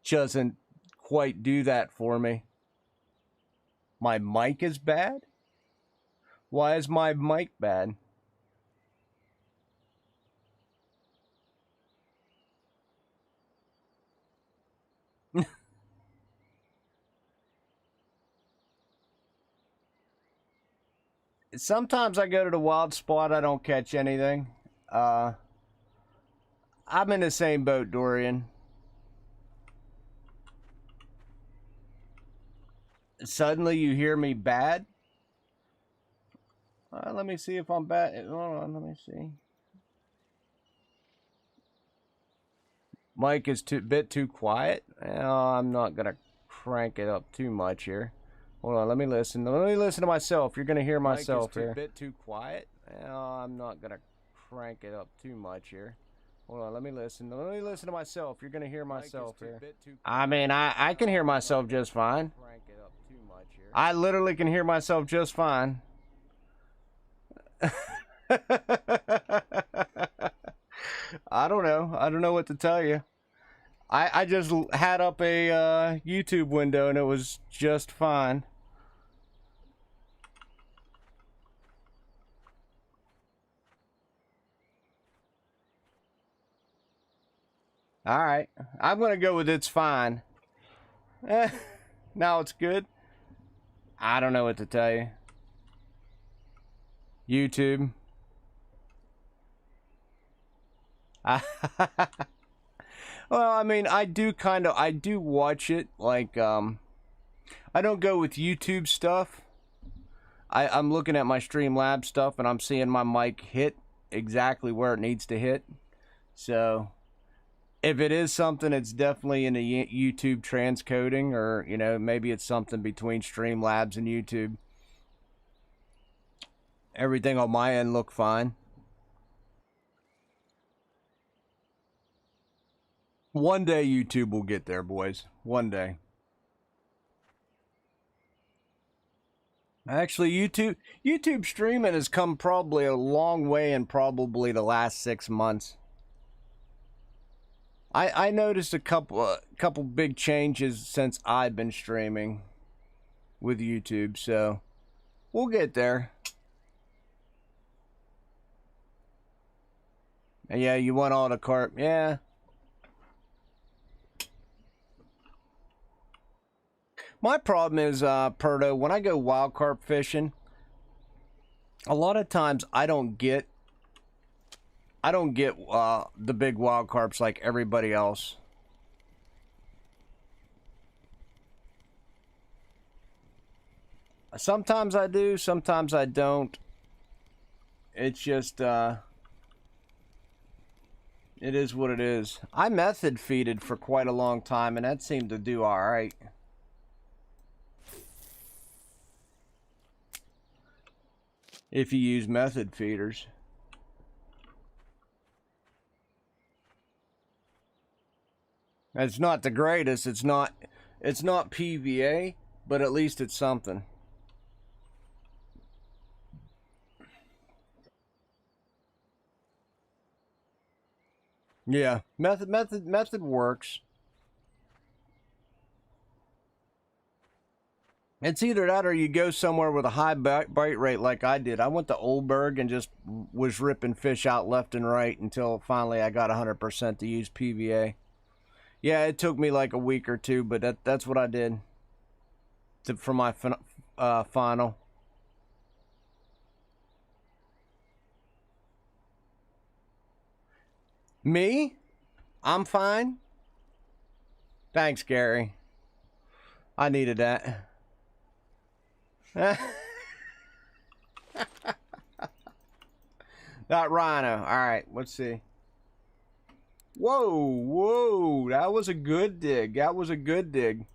doesn't quite do that for me. My mic is bad? Why is my mic bad? Sometimes I go to the wild spot, I don't catch anything. I'm in the same boat, Dorian. Suddenly you hear me bad? Let me see if I'm bad. Hold on, let me see. Mic is a bit too quiet. I'm not gonna crank it up too much here. Hold on, let me listen. Let me listen to myself. You're gonna hear myself here. Mic is a bit too quiet. I'm not gonna crank it up too much here. Hold on, let me listen. Let me listen to myself. You're gonna hear myself here. I mean, I can hear myself just fine. I literally can hear myself just fine. I don't know. I don't know what to tell you. I just had up a YouTube window and it was just fine. All right, I'm gonna go with it's fine. Now it's good. I don't know what to tell you. YouTube. Well, I mean, I do watch it. Like, I don't go with YouTube stuff. I'm looking at my Streamlabs stuff and I'm seeing my mic hit exactly where it needs to hit. So, if it is something, it's definitely in the YouTube transcoding, or, you know, maybe it's something between Streamlabs and YouTube. Everything on my end looked fine. One day YouTube will get there, boys. One day. Actually, YouTube streaming has come probably a long way in probably the last 6 months. I noticed a couple big changes since I've been streaming with YouTube, so we'll get there. Yeah, you want all the carp? Yeah. My problem is, Perdo, when I go wild carp fishing, a lot of times I don't get the big wild carps like everybody else. Sometimes I do, sometimes I don't. It's just, it is what it is. I method feeded for quite a long time, and that seemed to do all right. If you use method feeders. It's not the greatest. It's not PVA, but at least it's something. Yeah, method works. It's either that or you go somewhere with a high bite rate like I did. I went to Oldberg and just was ripping fish out left and right until finally I got 100% to use PVA. Yeah, it took me like a week or two, but that's what I did for my final. Me? I'm fine. Thanks, Gary. I needed that. That rhino. All right, let's see. Whoa, whoa. That was a good dig. That was a good dig.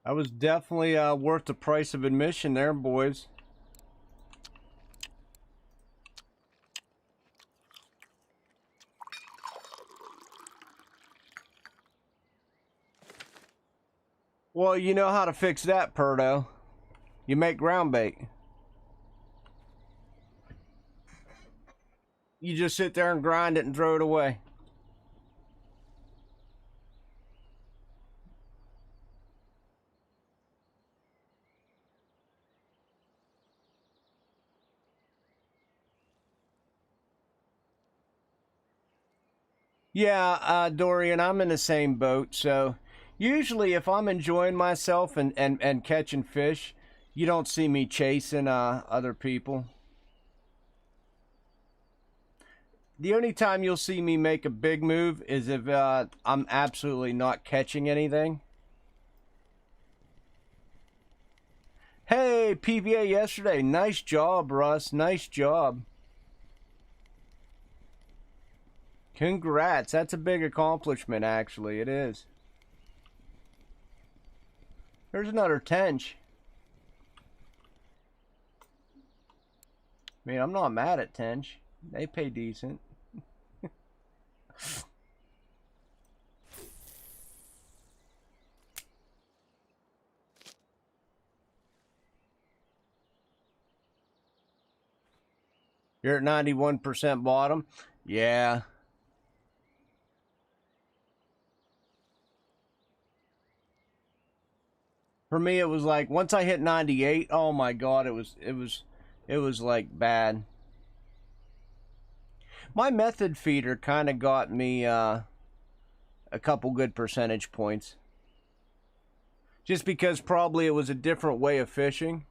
That was definitely worth the price of admission there, boys. Well, you know how to fix that, Perdo. You make ground bait. You just sit there and grind it and throw it away. Yeah, Dorian, I'm in the same boat. So usually if I'm enjoying myself and catching fish, you don't see me chasing other people. The only time you'll see me make a big move is if I'm absolutely not catching anything. Hey, PVA yesterday. Nice job, Russ. Nice job. Congrats. That's a big accomplishment, actually. It is. There's another tench. I mean, I'm not mad at tench. They pay decent. You're at 91% bottom? Yeah. For me, it was like once I hit 98, oh my god, it was like bad. My method feeder kind of got me a couple good percentage points. Just because probably it was a different way of fishing.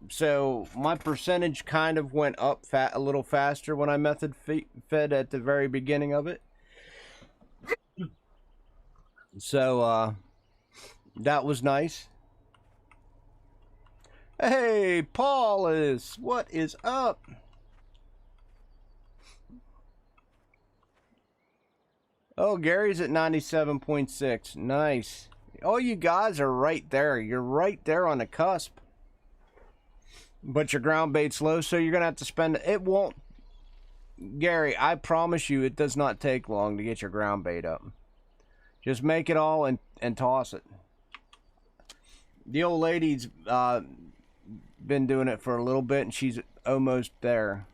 So my percentage kind of went up a little faster when I method fed at the very beginning of it. So that was nice. Hey, Paulus, what is up? Oh, Gary's at 97.6. Nice. Oh, you guys are right there. You're right there on the cusp. But your ground bait's low, so you're going to have to spend... It won't... Gary, I promise you it does not take long to get your ground bait up. Just make it all and toss it. The old lady's been doing it for a little bit, and she's almost there.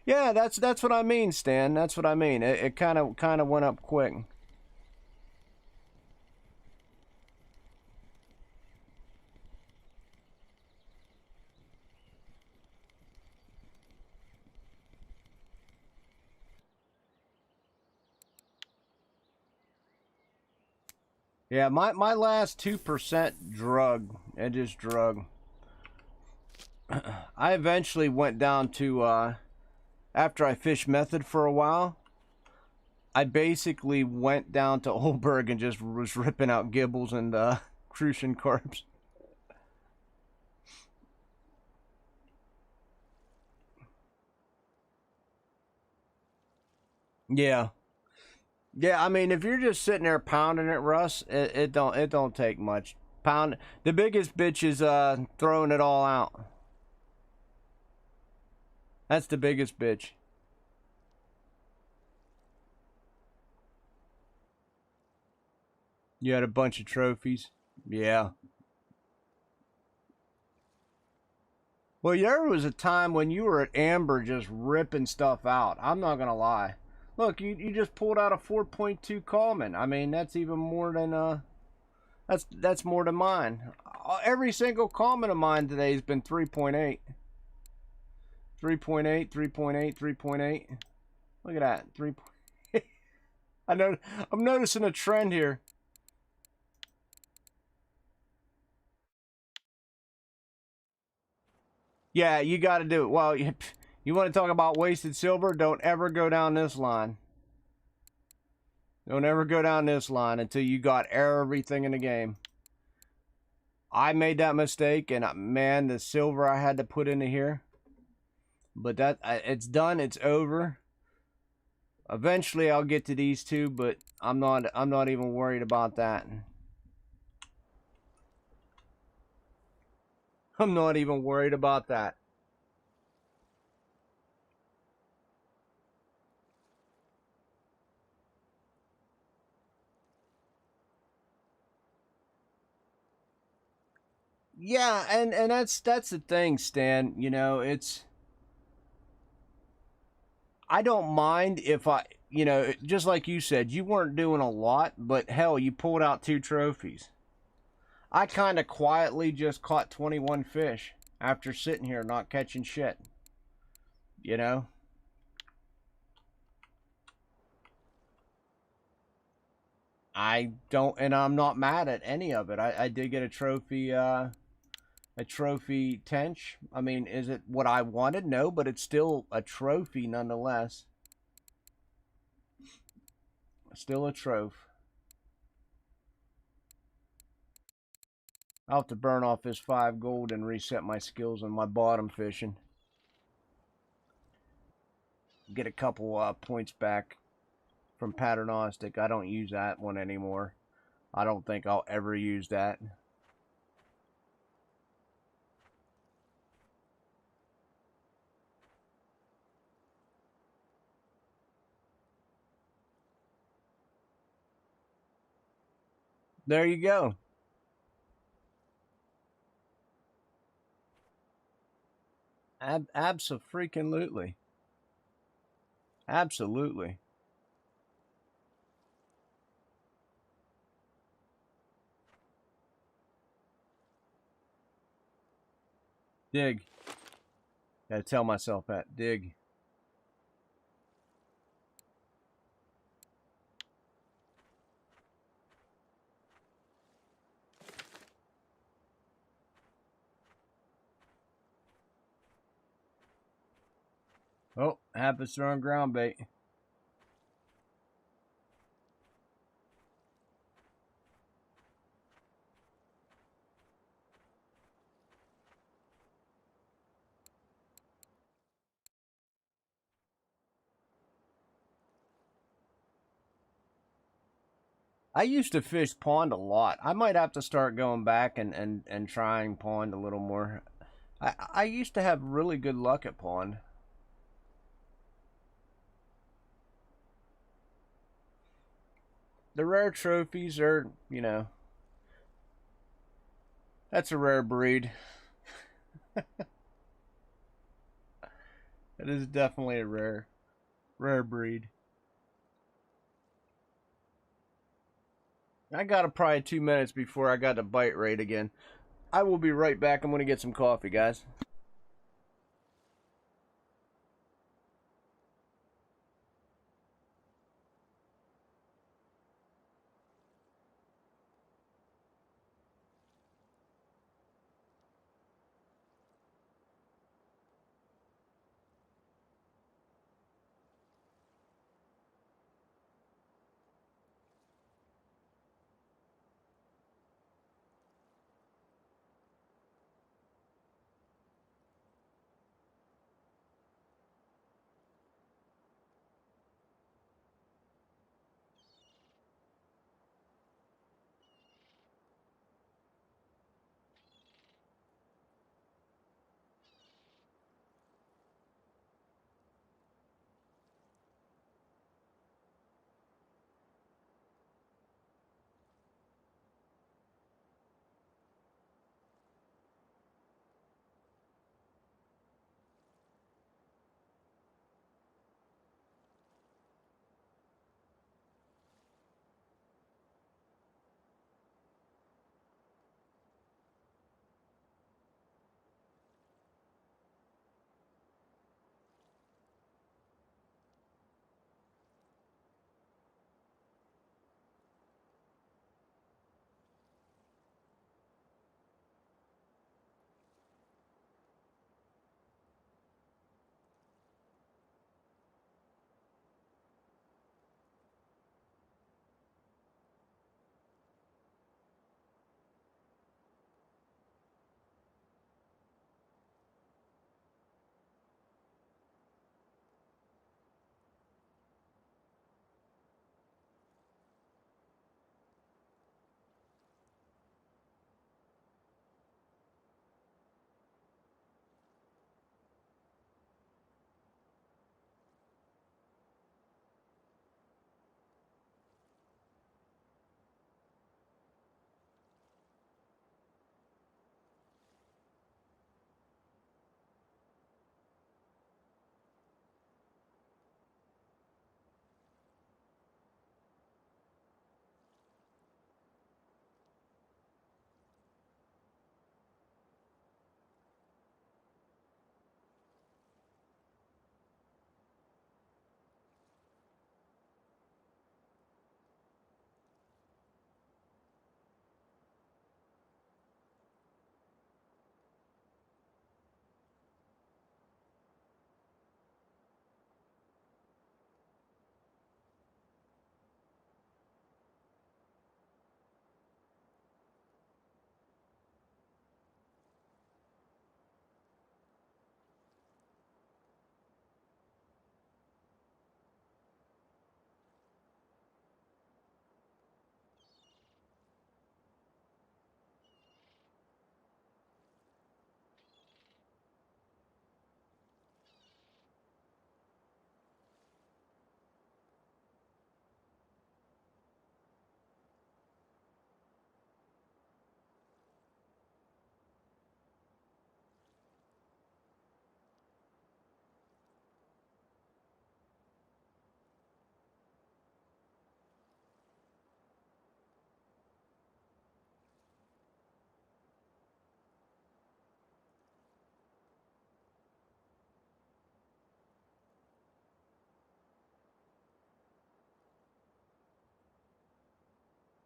Yeah, that's what I mean, Stan. That's what I mean. It kind of went up quick. Yeah, my last 2% drug. It just drug. I eventually went down to after I fished method for a while. I basically went down to Oldberg and just was ripping out gibbles and crucian carps. Yeah. Yeah, I mean, if you're just sitting there pounding it, Russ, it don't take much. Pound the biggest bitch is throwing it all out. That's the biggest bitch. You had a bunch of trophies. Yeah. Well, there was a time when you were at Amber just ripping stuff out. I'm not gonna lie. Look, you just pulled out a 4.2 Coleman. I mean, that's even more than that's more than mine. Every single Coleman of mine today has been 3.8. 3.8, 3.8, 3.8. Look at that. 3. I know I'm noticing a trend here. Yeah, you got to do it. Well, you want to talk about wasted silver? Don't ever go down this line. Don't ever go down this line until you got everything in the game. I made that mistake, and man, the silver I had to put into here. But that it's done. It's over. Eventually, I'll get to these two, but I'm not even worried about that. I'm not even worried about that. Yeah, and that's the thing, Stan. You know, it's I don't mind if just like you said, you weren't doing a lot, but hell, you pulled out 2 trophies. I kind of quietly just caught 21 fish after sitting here not catching shit. You know? I don't, and I'm not mad at any of it. I did get a trophy tench. I mean, is it what I wanted? No, but it's still a trophy nonetheless. Still a trophy. I'll have to burn off this 5 gold and reset my skills on my bottom fishing. Get a couple points back from Paternostic. I don't use that one anymore. I don't think I'll ever use that. There you go. Abso-freaking-lutely. Absolutely. Dig. Gotta tell myself that. Dig. Oh, Happy's throwing ground bait. I used to fish pond a lot. I might have to start going back and trying pond a little more. I used to have really good luck at pond. The rare trophies are, that's a rare breed. It is definitely a rare breed. I got probably 2 minutes before I got the bite rate again. I will be right back. I'm going to get some coffee, guys.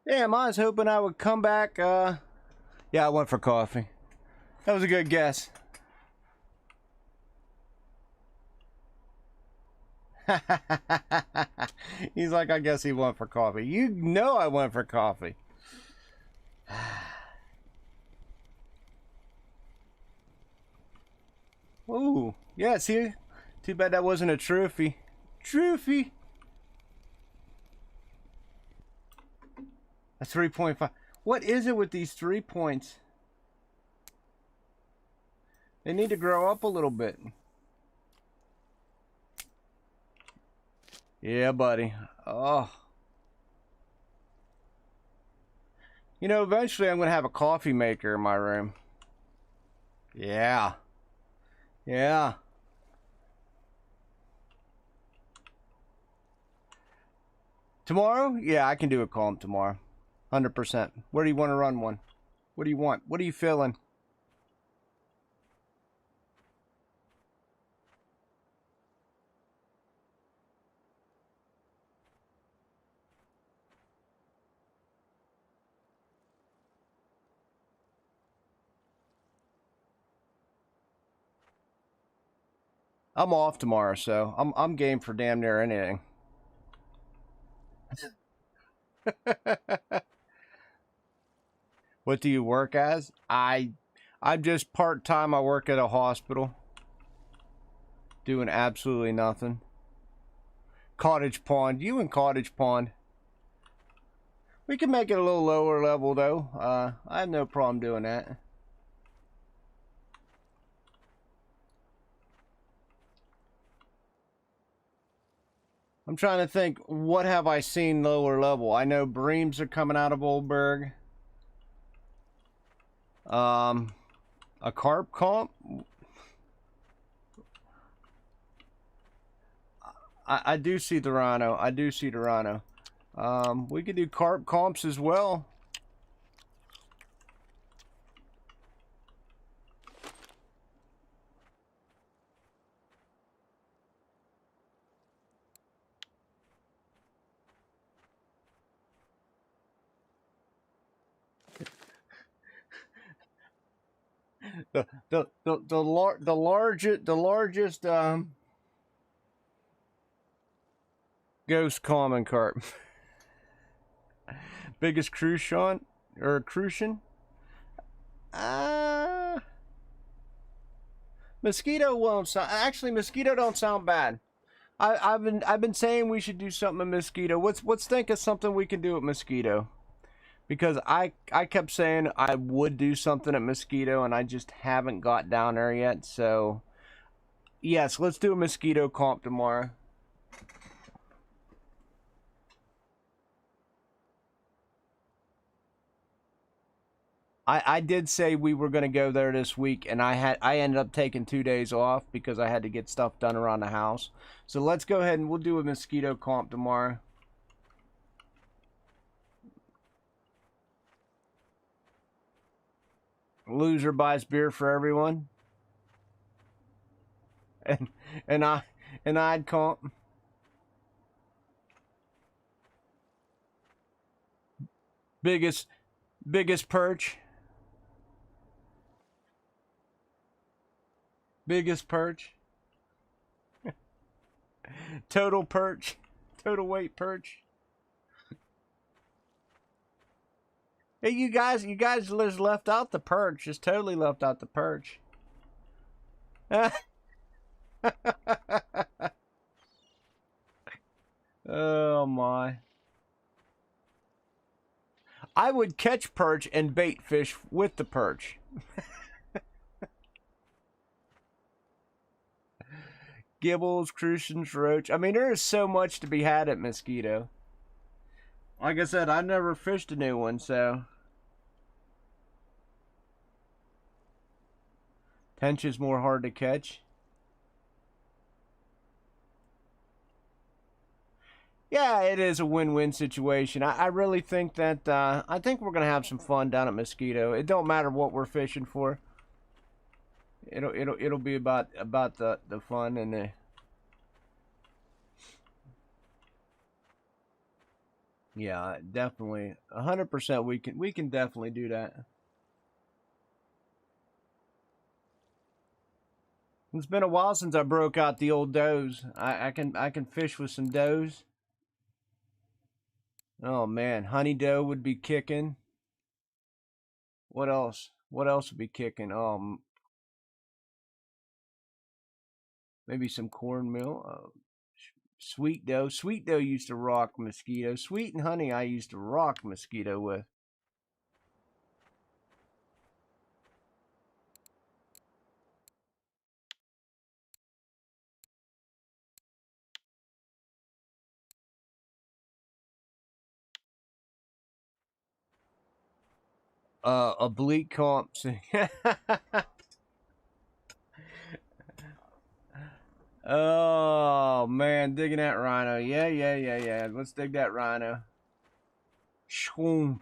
Damn, I was hoping I would come back. Yeah, I went for coffee. That was a good guess. He's like, I guess he went for coffee. You know I went for coffee. Ooh, yeah, see? Too bad that wasn't a trophy. Trophy! A 3.5. What is it with these 3 points? They need to grow up a little bit. Yeah, buddy. Oh. You know, eventually I'm going to have a coffee maker in my room. Yeah. Yeah. Tomorrow? Yeah, I can do a calm tomorrow. 100%. Where do you want to run one? What do you want? What are you feeling? I'm off tomorrow, so I'm game for damn near anything. What do you work as? I'm just part-time. I work at a hospital. Doing absolutely nothing. Cottage Pond. You and Cottage Pond. We can make it a little lower level though. I have no problem doing that. I'm trying to think, what have I seen lower level? I know Breams are coming out of Oldberg. A carp comp? I do see the rhino. I do see the rhino. We could do carp comps as well. The largest ghost common carp. Biggest crucian or crucian? Mosquito won't sound. Actually, mosquito don't sound bad. I've been saying we should do something with mosquito. Let's think of something we can do with mosquito. Because I kept saying I would do something at mosquito and I just haven't got down there yet. So yes, let's do a mosquito comp tomorrow. I did say we were going to go there this week, and I ended up taking 2 days off because I had to get stuff done around the house. So let's go ahead and we'll do a mosquito comp tomorrow. Loser buys beer for everyone, and and I and I'd comp. Biggest perch. Biggest perch. Total perch. Total weight perch. Hey, you guys just left out the perch. Just totally left out the perch. Oh my. I would catch perch and bait fish with the perch. Gibbles, crucians, roach. I mean, there is so much to be had at Mosquito. Like I said, I've never fished a new one, so. Tench is more hard to catch. Yeah, it is a win-win situation. I really think that I think we're gonna have some fun down at Mosquito. It don't matter what we're fishing for. It'll be about the fun and the. Yeah, definitely. 100% we can definitely do that. It's been a while since I broke out the old does. I can fish with some does. Oh man, honey doe would be kicking. What else? What else would be kicking? Maybe some cornmeal. Sweet doe. Sweet doe used to rock mosquito. Sweet and honey I used to rock mosquito with. Oblique comps. Oh man, digging that rhino. Yeah. Let's dig that rhino. Shwoomp.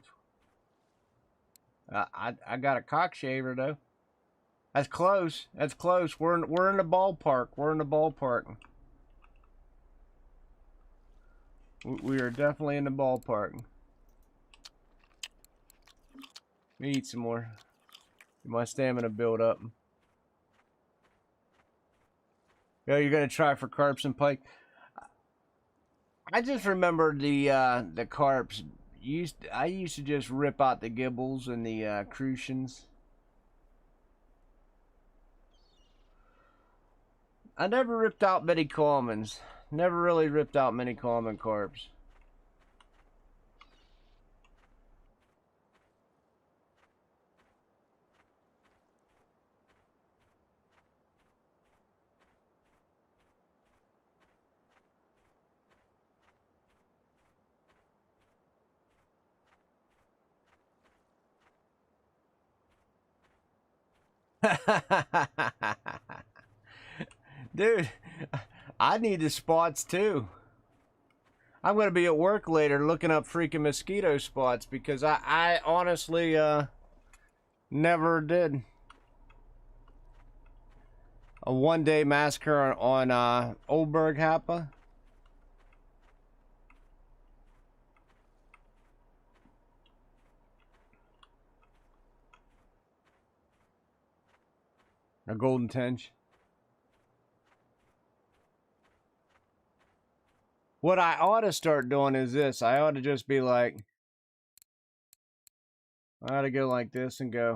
I got a cockshaver though. That's close. That's close. We're in the ballpark. We're in the ballpark. We are definitely in the ballpark. Let me eat some more. Get my stamina build up. Yo, you're gonna try for carps and pike. I just remember the carps. I used to just rip out the gibbles and the crucians. I never ripped out many commons. Never really ripped out many common carps. Dude, I need the spots too. I'm going to be at work later looking up freaking mosquito spots because I honestly never did. A one-day massacre on Oldberg Happa. A golden tench. What I ought to start doing is this. I ought to just be like, I ought to go like this and go,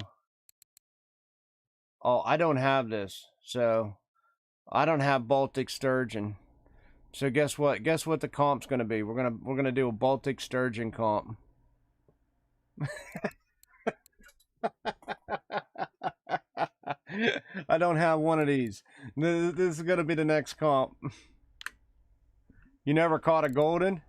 oh, I don't have this. So I don't have Baltic sturgeon. So guess what? Guess what the comp's gonna be? We're gonna do a Baltic sturgeon comp. I don't have one of these. This is gonna be the next comp. You never caught a golden?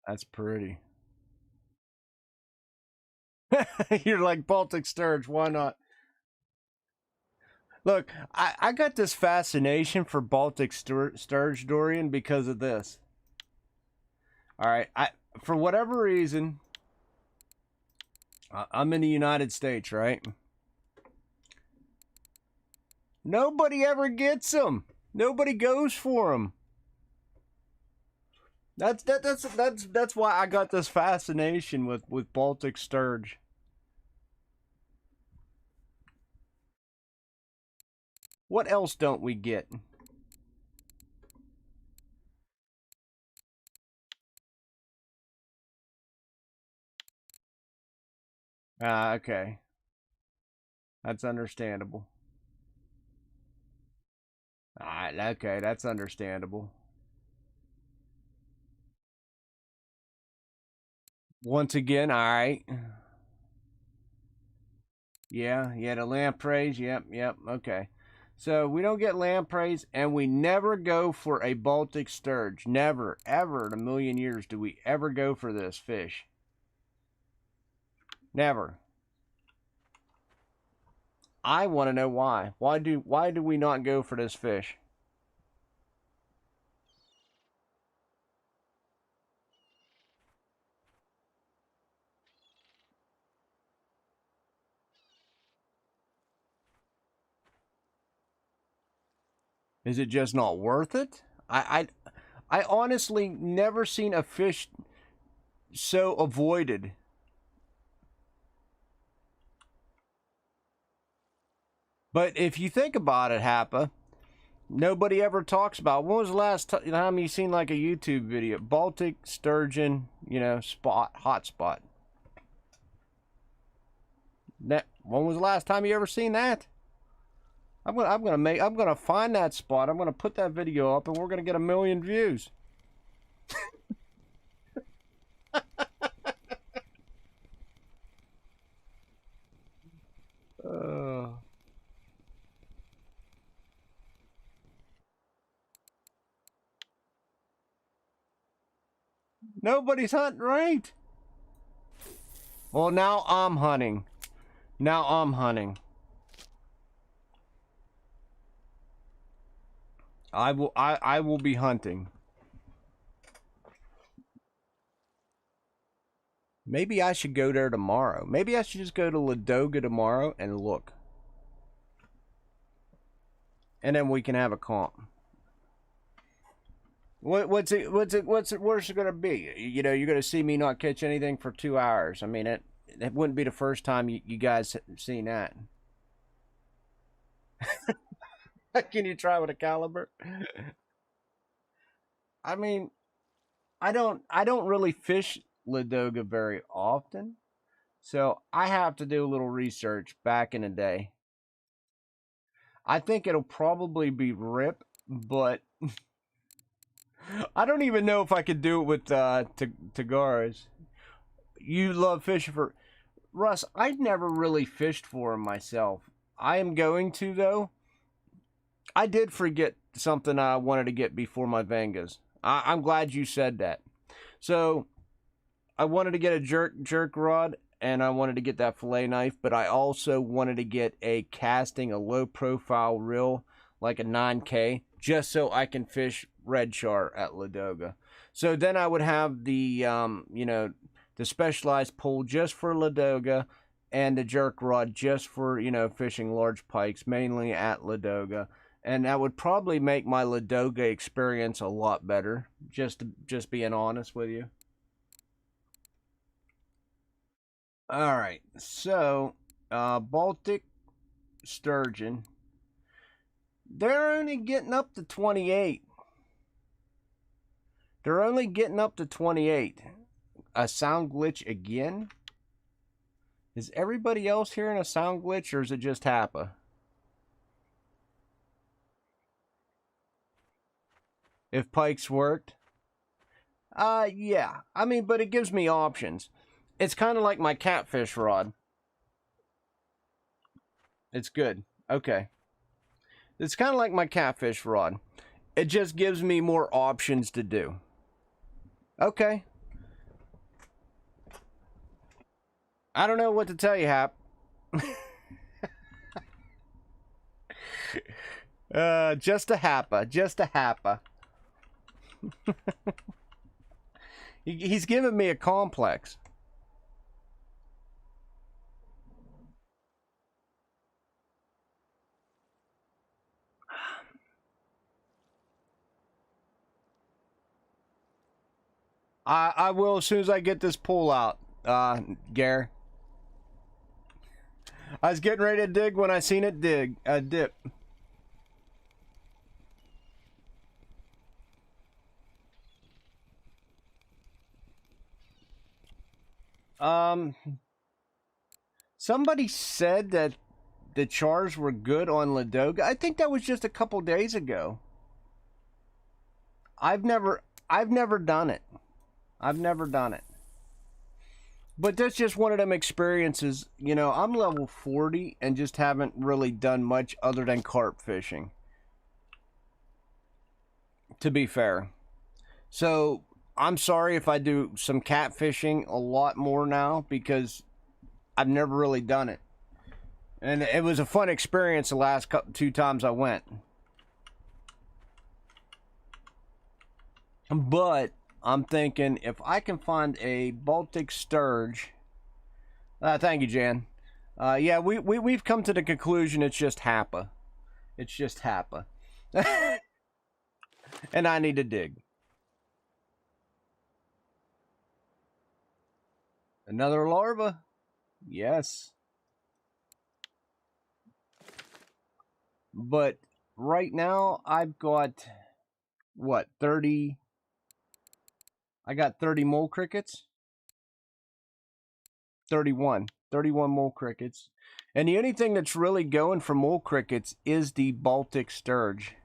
That's pretty. You're like Baltic sturge. Why not? Look, I got this fascination for Baltic sturge, Dorian, because of this. All right, for whatever reason, I'm in the United States, right? Nobody ever gets them. Nobody goes for them. That's why I got this fascination with Baltic sturge. What else don't we get? Ah, okay. That's understandable. Ah, okay, that's understandable. Once again, all right. Yeah, the lampreys. Yep, okay. So we don't get lampreys, and we never go for a Baltic sturge. Never, ever in a million years do we ever go for this fish. Never. I want to know why. Why do we not go for this fish? Is it just not worth it? I honestly never seen a fish so avoided. But if you think about it, Happa, nobody ever talks about, when was the last time you seen like a YouTube video? Baltic sturgeon, hot spot. When was the last time you ever seen that? I'm gonna find that spot. I'm gonna put that video up, and we're gonna get 1 million views. uh, Nobody's hunting, right? Well, now I'm hunting. Now I'm hunting. I will be hunting. Maybe I should go there tomorrow. Maybe I should just go to Ladoga tomorrow and look. And then we can have a comp. What's it gonna be? You're gonna see me not catch anything for 2 hours. I mean, it wouldn't be the first time you guys seen that. Can you try with a caliber? I mean, I don't really fish Ladoga very often, so I have to do a little research back in the day. I think it'll probably be rip, but I don't even know if I could do it with Tagaras. You love fishing for Russ. I never really fished for him myself. I am going to, though. I did forget something I wanted to get before my Vengas. I'm glad you said that. So I wanted to get a jerk rod, and I wanted to get that fillet knife, but I also wanted to get a low profile reel, like a 9K, just so I can fish red char at Ladoga. So then I would have the the specialized pole just for Ladoga, and the jerk rod just for fishing large pikes, mainly at Ladoga. And that would probably make my Ladoga experience a lot better, just being honest with you. All right, so Baltic sturgeon, they're only getting up to 28. They're only getting up to 28. A sound glitch again? Is everybody else hearing a sound glitch, or is it just Happa? If pikes worked? Yeah. I mean, but it gives me options. It's kind of like my catfish rod. It's good. Okay. It's kind of like my catfish rod. It just gives me more options to do. Okay. I don't know what to tell you, Hap. Just a Happa. Just a Happa. He's giving me a complex. I will as soon as I get this pull out, Gare. I was getting ready to dig when I seen it dip. Somebody said that the chars were good on Ladoga. I think that was just a couple days ago. I've never done it. I've never done it. But that's just one of them experiences. I'm level 40 and just haven't really done much other than carp fishing, to be fair. So I'm sorry if I do some catfishing a lot more now, because I've never really done it. And it was a fun experience the last 2 times I went. But I'm thinking if I can find a Baltic sturge. Thank you, Jan. Yeah, we've come to the conclusion it's just Happa. It's just Happa. And I need to dig. Another larva. Yes. But right now I've got what, 30? I got 30 mole crickets. 31 mole crickets. And the only thing that's really going for mole crickets is the Baltic sturge.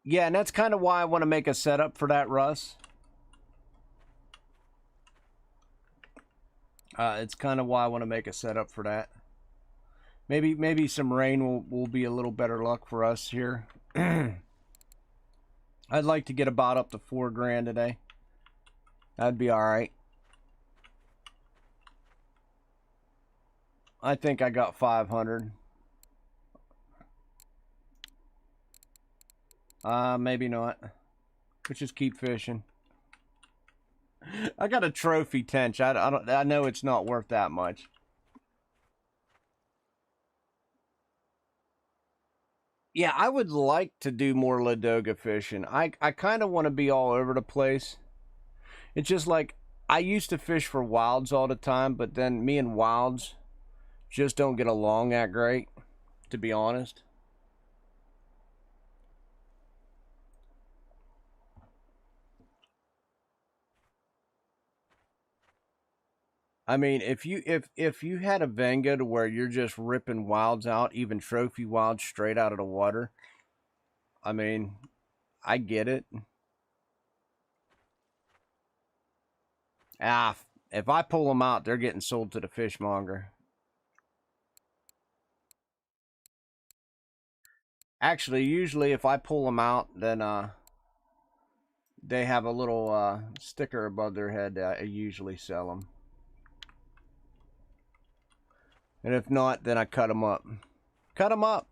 Yeah, and that's kind of why I want to make a setup for that, Russ. It's kind of why I want to make a setup for that. Maybe some rain will be a little better luck for us here. I'd like to get about up to $4,000 today. That'd be all right. I think I got 500. Maybe not. Let's just keep fishing. I got a trophy tench. I know it's not worth that much. Yeah, I would like to do more Ladoga fishing. I kind of want to be all over the place. It's just like I used to fish for wilds all the time, but then me and wilds just don't get along that great, to be honest. I mean, if you had a Venga to where you're just ripping wilds out, even trophy wilds straight out of the water, I mean, I get it. Ah, if I pull them out, they're getting sold to the fishmonger. Actually, usually if I pull them out, then they have a little sticker above their head that I usually sell them. And if not, then I cut them up. Cut them up.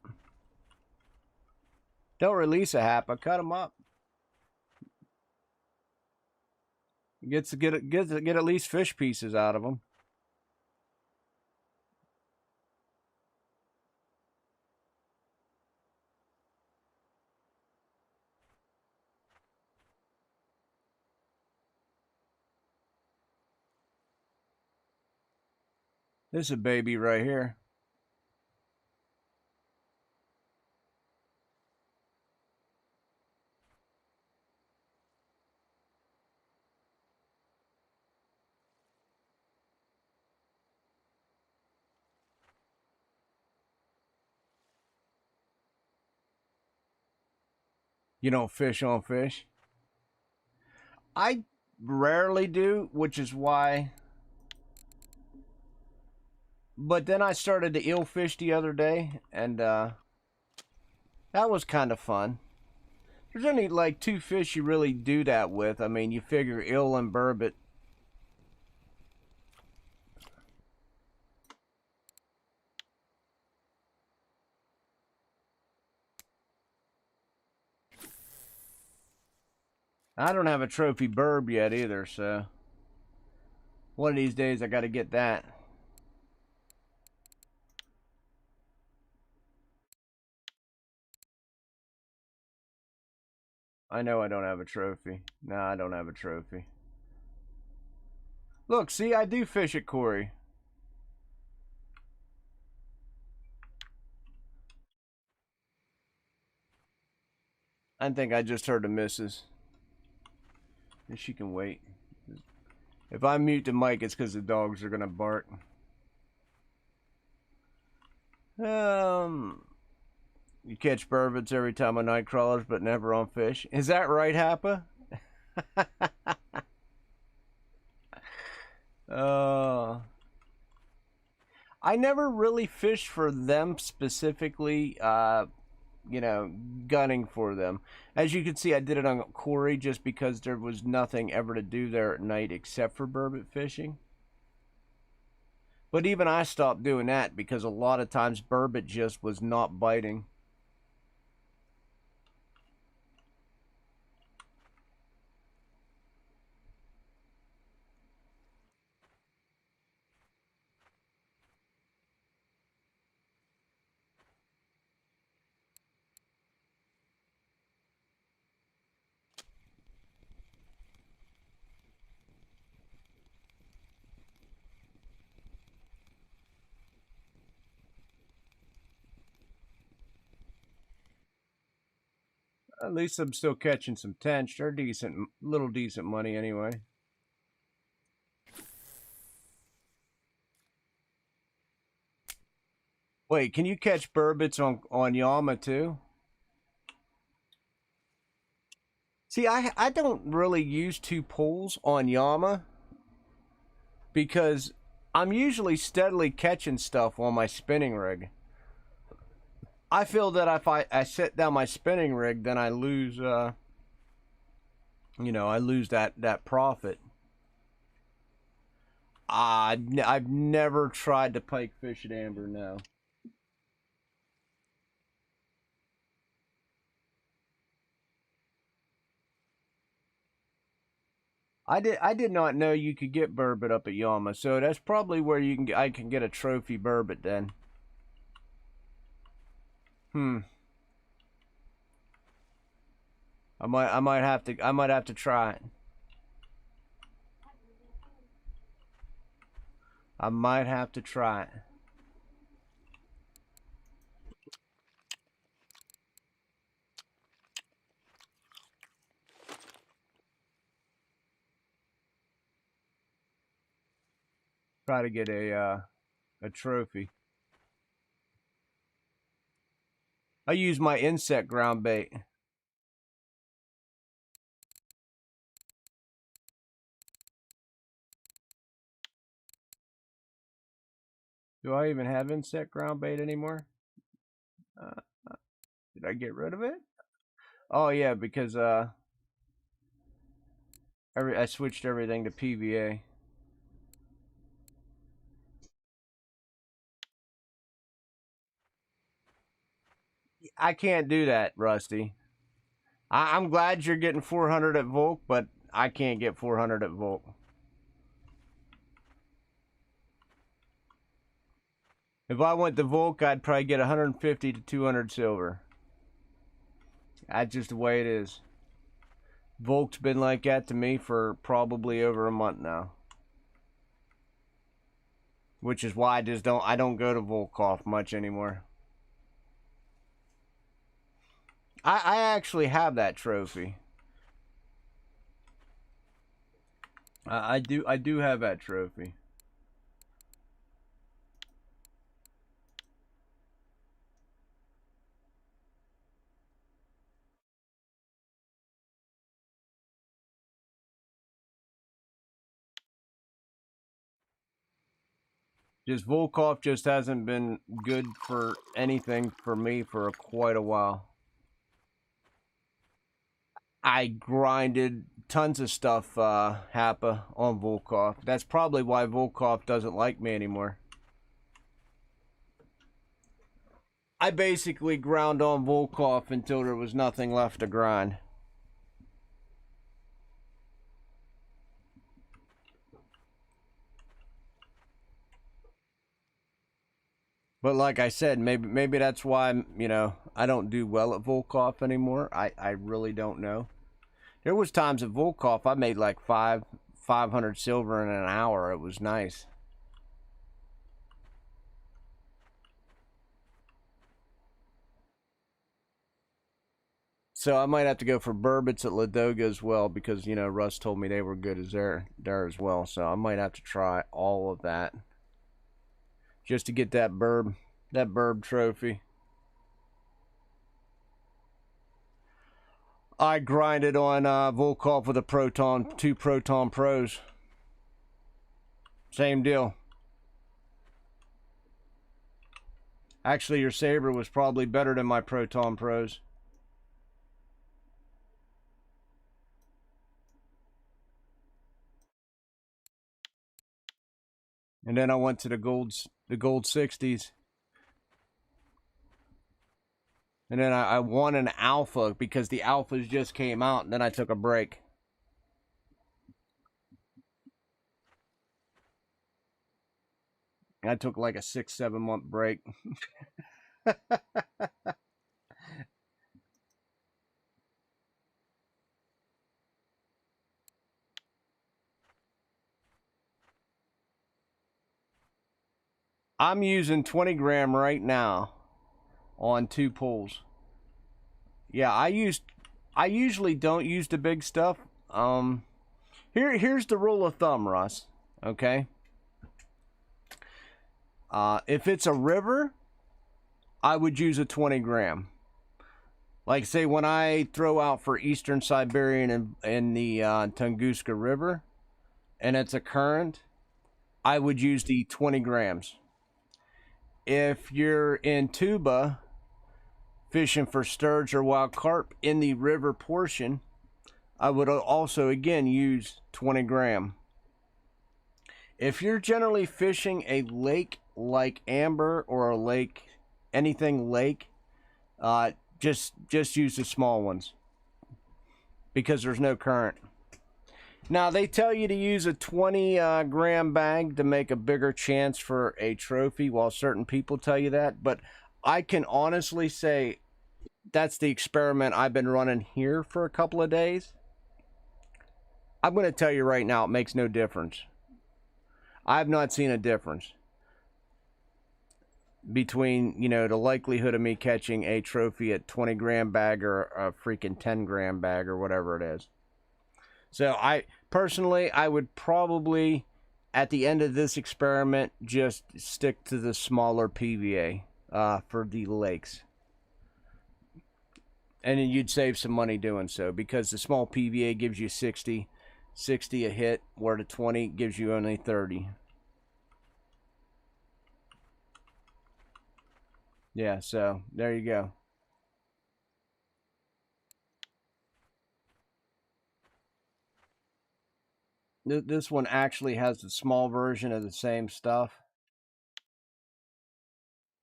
Don't release a hap, I cut them up. Get at least fish pieces out of them. This is a baby right here. You don't fish on fish. I rarely do, which is why. But then I started to eel fish the other day, and that was kind of fun. There's only like two fish you really do that with. I mean, you figure eel and burbot. I don't have a trophy burb yet either, so one of these days I got to get that. I know I don't have a trophy. No, I don't have a trophy. Look, see, I do fish at Corey. I think I just heard the missus. And she can wait. If I mute the mic, it's because the dogs are going to bark. You catch burbots every time on night crawlers, but never on fish. Is that right, Happa? uh, I never really fished for them specifically, you know, gunning for them. As you can see, I did it on Corey just because there was nothing ever to do there at night except for burbot fishing. But even I stopped doing that because a lot of times burbot just was not biting. At least I'm still catching some tench. They're decent, little decent money anyway. Wait, can you catch burbot on Yama too? See, I don't really use two poles on Yama because I'm usually steadily catching stuff on my spinning rig. I feel that if I set down my spinning rig, then I lose, you know, I lose that profit. I've never tried to pike fish at amber, no. I did not know you could get burbot up at Yama, so that's probably where I can get a trophy burbot then. Hmm. I might have to try it. I might have to try it. Try to get a trophy. I use my insect ground bait. Do I even have insect ground bait anymore? Uh, did I get rid of it? Oh yeah, because I switched everything to PVA. I can't do that, Rusty. I'm glad you're getting 400 at Volk, but I can't get 400 at Volk. If I went to Volk, I'd probably get 150 to 200 silver. That's just the way it is. Volk's been like that to me for probably over a month now. Which is why I don't go to Volkov much anymore. I actually have that trophy. I do have that trophy. Just Volkov just hasn't been good for anything for me for quite a while. I grinded tons of stuff, Happa, on Volkov. That's probably why Volkov doesn't like me anymore. I basically ground on Volkov until there was nothing left to grind. But like I said, maybe that's why, you know, I don't do well at Volkov anymore. I really don't know. There was times at Volkov I made like 500 silver in an hour. It was nice. So I might have to go for Burbots at Ladoga as well because, you know, Russ told me they were good as there as well. So I might have to try all of that just to get that burb trophy. I grinded on Volkov with a two Proton Pros. Same deal. Actually, your Saber was probably better than my Proton Pros. And then I went to the gold 60s. And then I won an alpha because the alphas just came out, and then I took a break. I took like a 6-7 month break. I'm using 20 gram right now on two pulls. Yeah, I used I usually don't use the big stuff. Here's the rule of thumb, Russ. Okay. If it's a river, I would use a 20 gram. Like say when I throw out for Eastern Siberian in the Tunguska River, and it's a current, I would use the 20 grams. If you're in Tuba fishing for sturge or wild carp in the river portion, I would also again use 20 gram. If you're generally fishing a lake like Amber or a lake, anything lake, just use the small ones because there's no current. Now they tell you to use a 20 gram bag to make a bigger chance for a trophy, while certain people tell you that, but I can honestly say that's the experiment I've been running here for a couple of days. I'm going to tell you right now, it makes no difference. I've not seen a difference between, you know, the likelihood of me catching a trophy at 20 gram bag or a freaking 10 gram bag or whatever it is. So I personally, I would probably at the end of this experiment just stick to the smaller PVA for the lakes. And then you'd save some money doing so, because the small PVA gives you 60 a hit, where the 20 gives you only 30. Yeah, so there you go. This one actually has the small version of the same stuff.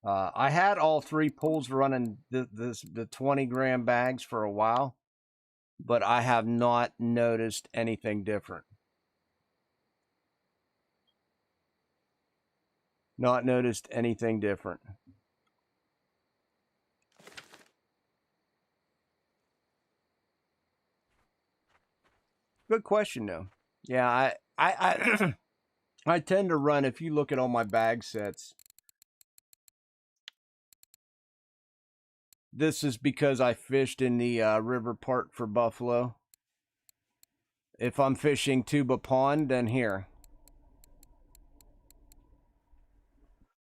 I had all three pools running the 20 gram bags for a while, but I have not noticed anything different. Not noticed anything different. Good question though. Yeah, I tend to run, if you look at all my bag sets, this is because I fished in the river part for buffalo. If I'm fishing Tuba Pond, then here.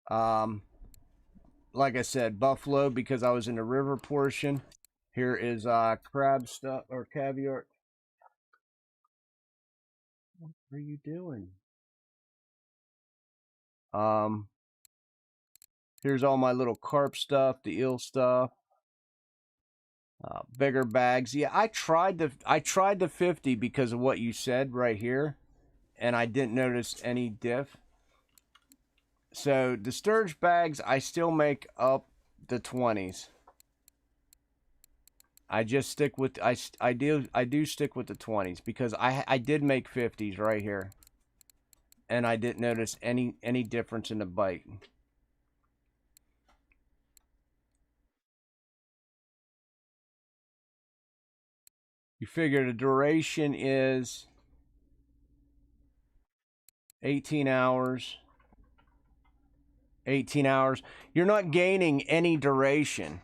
Like I said, buffalo because I was in the river portion. Here is crab stuff or caviar. What are you doing? Um, Here's all my little carp stuff, the eel stuff, bigger bags. Yeah, I tried the 50 because of what you said right here, and I didn't notice any diff. So the sturge bags, I still make up the 20s. I just stick with I do stick with the 20s because I did make 50s right here, and I didn't notice any difference in the bite. You figure the duration is 18 hours. 18 hours. You're not gaining any duration.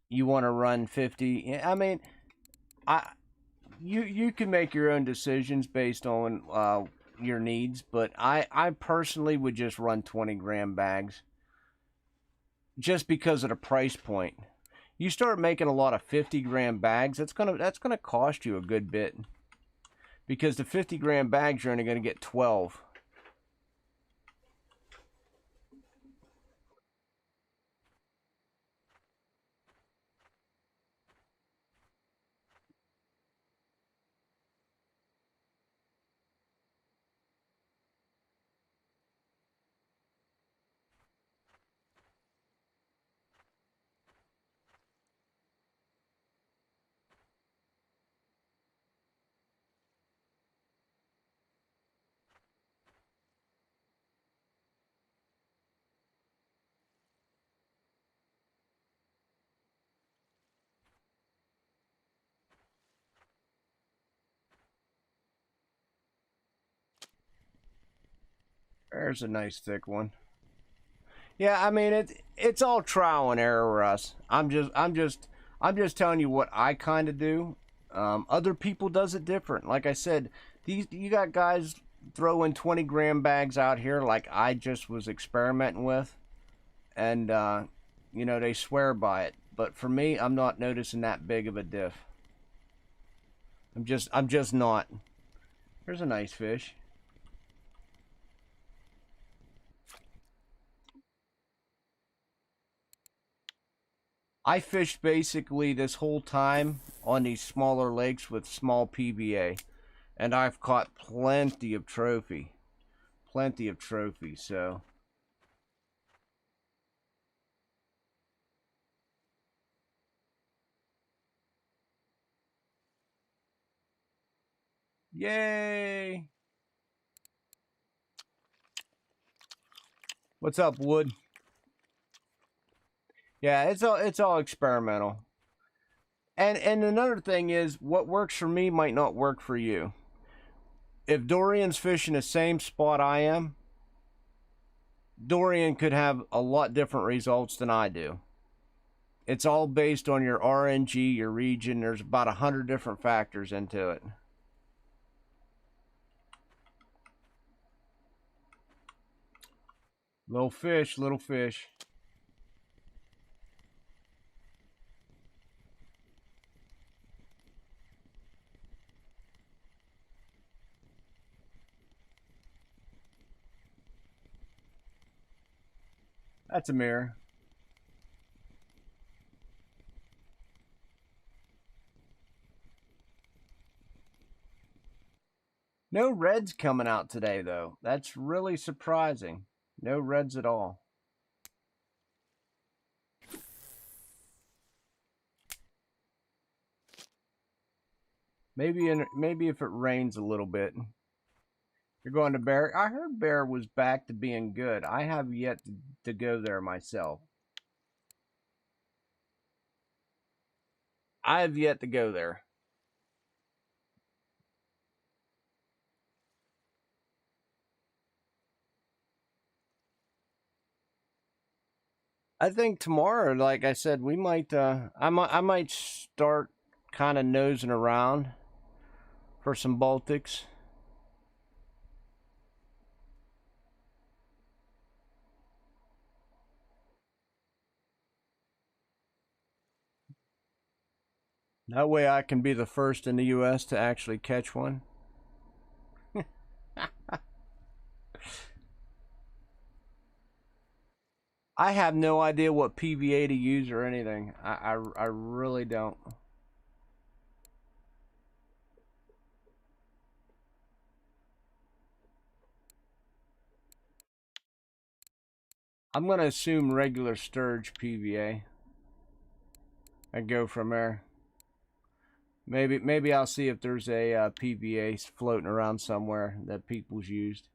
You want to run 50. I mean, you can make your own decisions based on your needs, but I personally would just run 20 gram bags just because of the price point. You start making a lot of 50 gram bags, that's gonna cost you a good bit, because the 50 gram bags you're only gonna get 12. There's a nice thick one. Yeah, I mean it's all trial and error, Russ. I'm just I'm just telling you what I kind of do. Other people does it different. Like I said, you got guys throwing 20-gram bags out here like I just was experimenting with, and you know, they swear by it. But for me, I'm not noticing that big of a diff. I'm just not. There's a nice fish. I fished basically this whole time on these smaller lakes with small PVA, and I've caught plenty of trophy. Plenty of trophies, so. Yay! What's up, Wood? Yeah, it's all experimental. And another thing is, what works for me might not work for you. If Dorian's fishing the same spot I am, Dorian could have a lot different results than I do. It's all based on your RNG, your region. There's about 100 different factors into it. Little fish, little fish. That's a mirror. No reds coming out today, though. That's really surprising. No reds at all. Maybe if it rains a little bit. You're going to Bear. I heard Bear was back to being good. I have yet to go there myself. I have yet to go there. I think tomorrow, like I said, we might. I might start kind of nosing around for some Baltics. That way, I can be the first in the U.S. to actually catch one. I have no idea what PVA to use or anything. I really don't. I'm gonna assume regular sturge PVA and go from there. Maybe I'll see if there's a PVA floating around somewhere that people's used.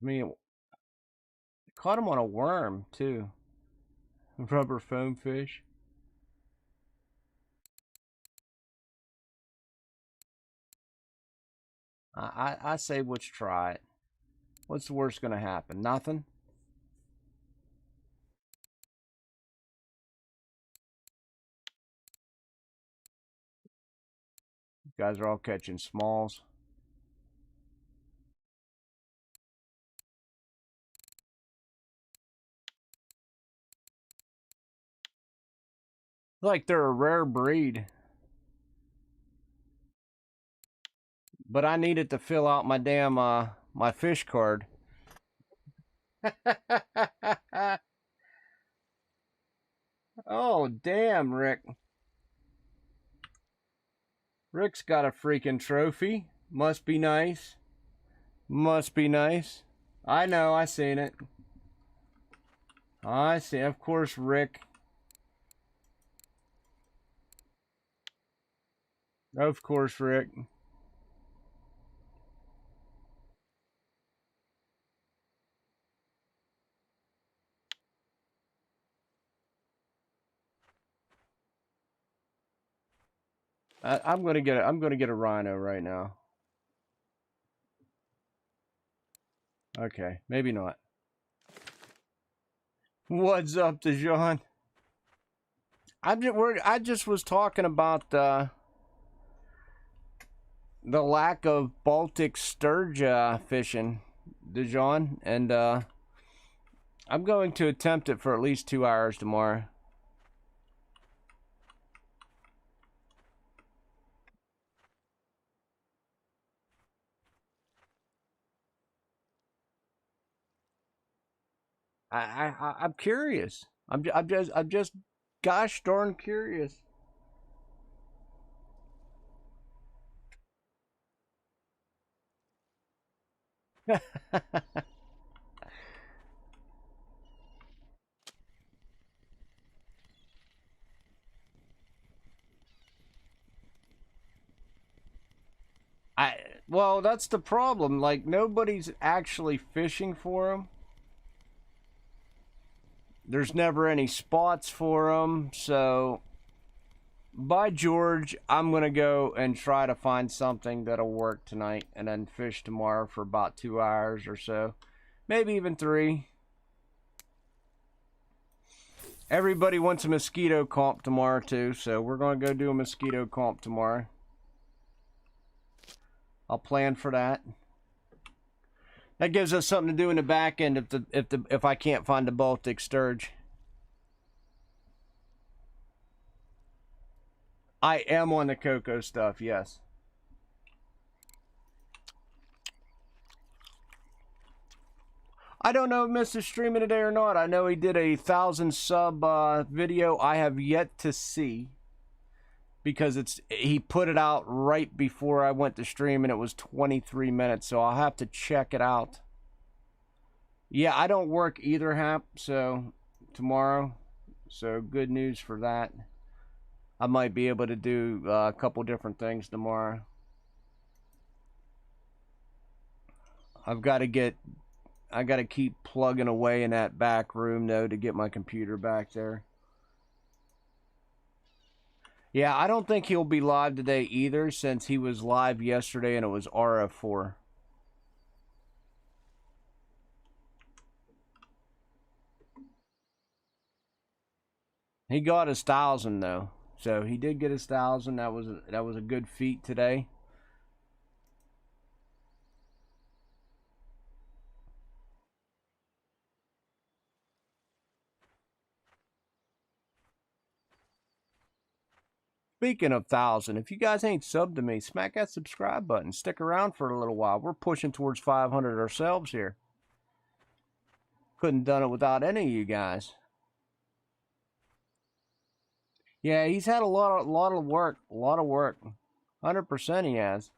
I mean, caught him on a worm too. Rubber foam fish. I say let's try it. What's the worst gonna happen? Nothing. You guys are all catching smalls. Like they're a rare breed. But I needed to fill out my damn my fish card. Oh damn, Rick. Rick's got a freaking trophy. Must be nice. Must be nice. I know, I seen it. I see. Of course, Rick. Of course, Rick. I'm gonna get. I'm gonna get a rhino right now. Okay, maybe not. What's up, DeJean? I just was talking about the lack of Baltic sturge fishing, DeJean, and I'm going to attempt it for at least 2 hours tomorrow. I'm curious. I'm just gosh darn curious. I well, that's the problem. Like nobody's actually fishing for them. There's never any spots for them, so by George, I'm gonna go and try to find something that'll work tonight, and then fish tomorrow for about 2 hours or so, maybe even 3. Everybody wants a mosquito comp tomorrow too, so we're gonna go do a mosquito comp tomorrow. I'll plan for that. That gives us something to do in the back end if I can't find the Baltic sturge. I am on the cocoa stuff, yes. I don't know if Mr. streaming today or not. I know he did a 1,000 sub video. I have yet to see because he put it out right before I went to stream and it was 23 minutes, so I'll have to check it out. Yeah, I don't work either, Hap, so tomorrow, so good news for that. I might be able to do a couple different things tomorrow. I got to keep plugging away in that back room though to get my computer back there. Yeah, I don't think he'll be live today either, since he was live yesterday and it was RF4. He got his 1,000 though, so he did get his 1,000. That was a good feat today. Speaking of 1,000, if you guys ain't subbed to me, smack that subscribe button. Stick around for a little while. We're pushing towards 500 ourselves here. Couldn't done it without any of you guys. Yeah, he's had a lot of work. 100% he has.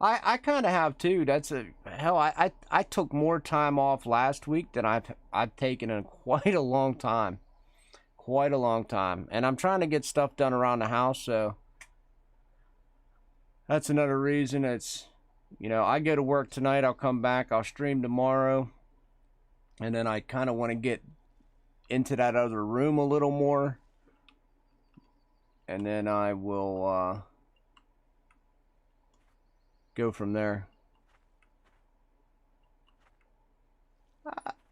I kind of have too. That's a hell. I took more time off last week than I've taken in quite a long time. Quite a long time. And I'm trying to get stuff done around the house, so that's another reason. It's, I go to work tonight, I'll come back, I'll stream tomorrow, and then I kind of want to get into that other room a little more, and then I will go from there.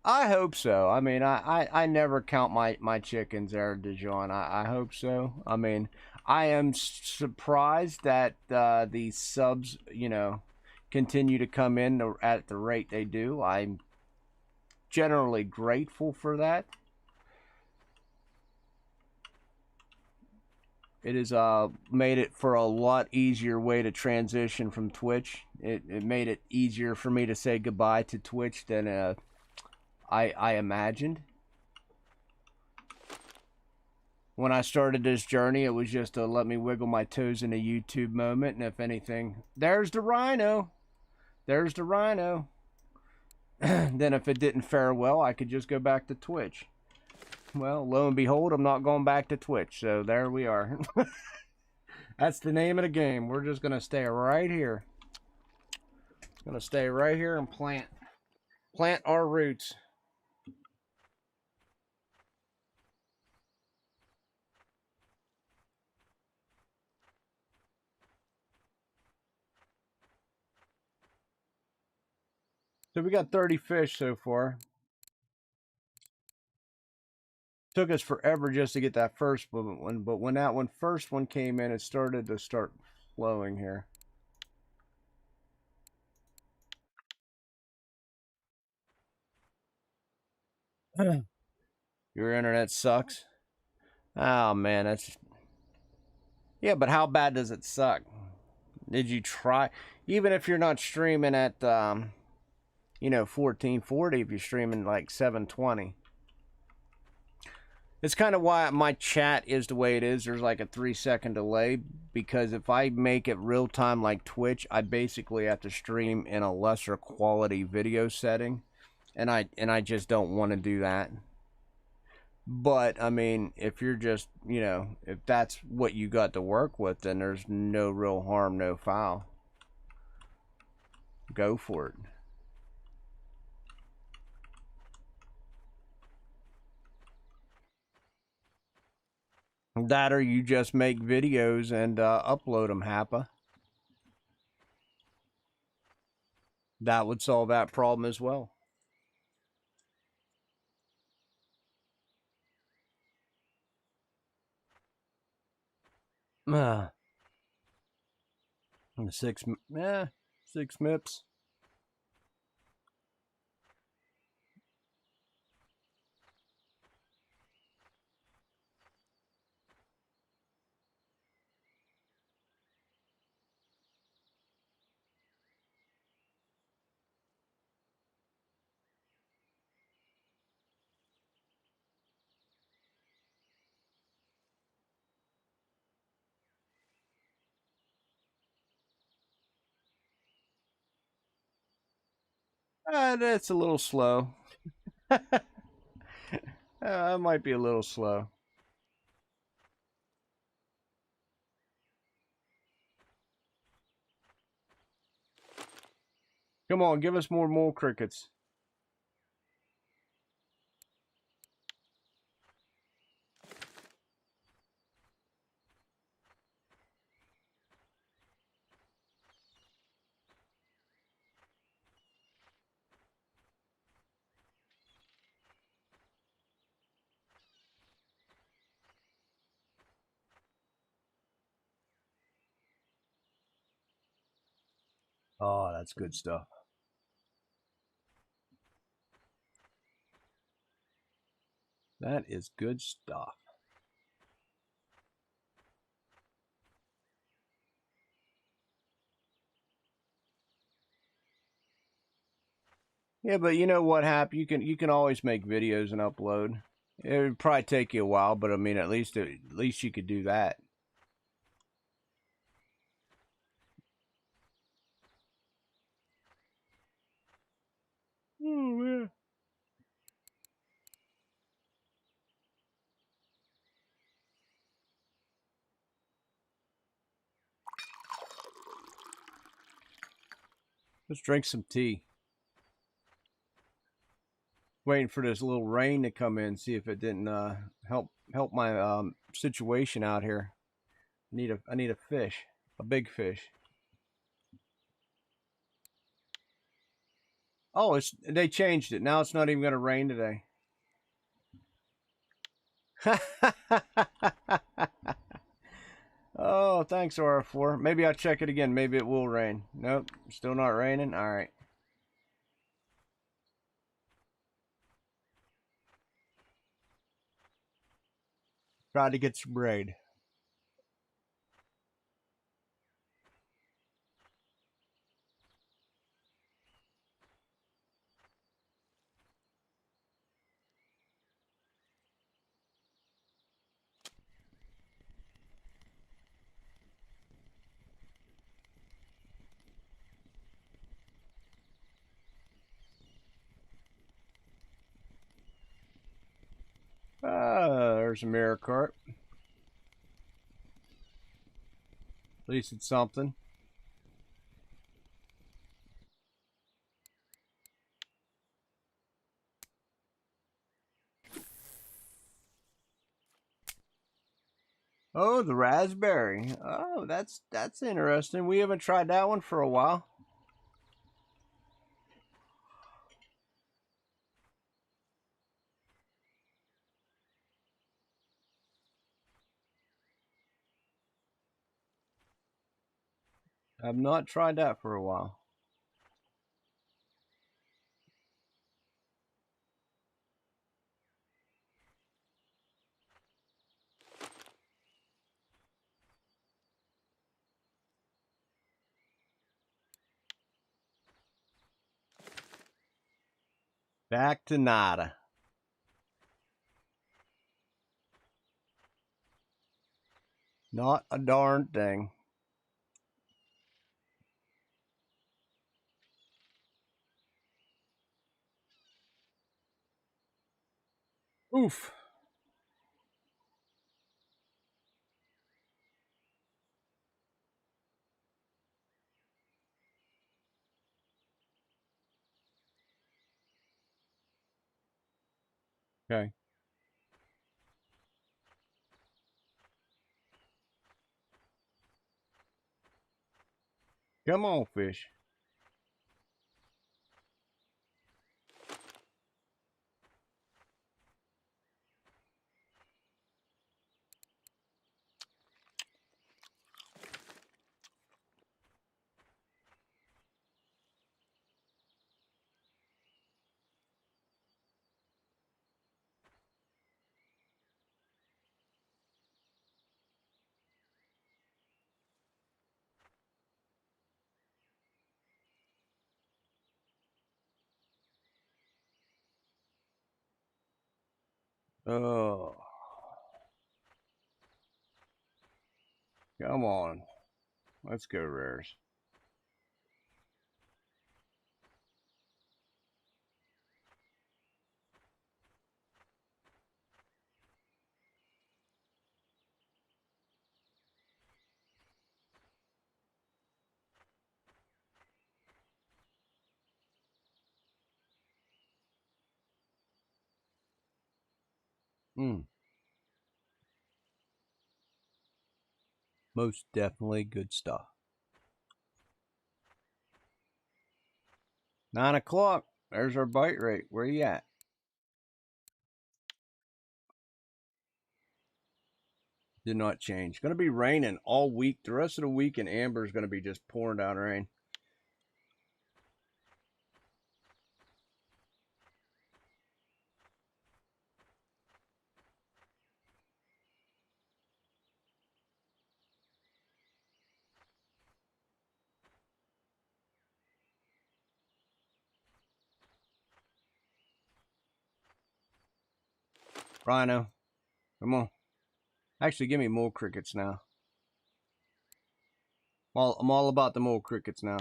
I hope so. I mean, I never count my chickens there, DeJean. I hope so. I mean, I am surprised that the subs, continue to come in at the rate they do. I'm generally grateful for that. It has made it for a lot easier way to transition from Twitch. It made it easier for me to say goodbye to Twitch than I imagined. When I started this journey, it was just to let me wiggle my toes in a YouTube moment, and if anything, there's the rhino. There's the rhino. Then if it didn't fare well, I could just go back to Twitch. Well, lo and behold, I'm not going back to Twitch, so there we are. That's the name of the game. We're just going to stay right here. Going to stay right here and plant our roots. So we got 30 fish so far. Took us forever just to get that first one, but when that first one came in, it started to flowing here. Your internet sucks. Oh man, that's yeah. But how bad does it suck? Did you try? Even if you're not streaming at 1440, if you're streaming like 720. It's kind of why my chat is the way it is. There's like a 3-second delay because if I make it real time like Twitch, I basically have to stream in a lesser quality video setting, and I just don't want to do that. But I mean, if you're just if that's what you got to work with, then there's no real harm, no foul. Go for it. That or you just make videos and upload them, Happa. That would solve that problem as well. Uh, 6 MIPS. That's a little slow. It might be a little slow. Come on, give us more mole crickets. Oh, that's good stuff. That is good stuff. Yeah, but you know what, Hap? You can always make videos and upload. It would probably take you a while, but I mean, at least you could do that. Oh yeah. Let's drink some tea. Waiting for this little rain to come in, see if it didn't help my situation out here. I need a fish, a big fish. Oh, they changed it. Now it's not even going to rain today. Oh, thanks, RF4. Maybe I'll check it again. Maybe it will rain. Nope, still not raining. All right. Try to get some rain. There's a mirror carp. At least it's something. Oh, the raspberry. Oh, that's interesting. We haven't tried that one for a while. I've not tried that for a while. Back to nada. Not a darn thing. Oof. Okay. Come on, fish. Oh. Come on. Let's go, rares. Most definitely good stuff. 9 o'clock. There's our bite rate. Where you at? Did not change. Going to be raining all week. The rest of the week in Amber is going to be just pouring down rain. Rhino, come on. Actually, give me more crickets now. I'm all about the more crickets now.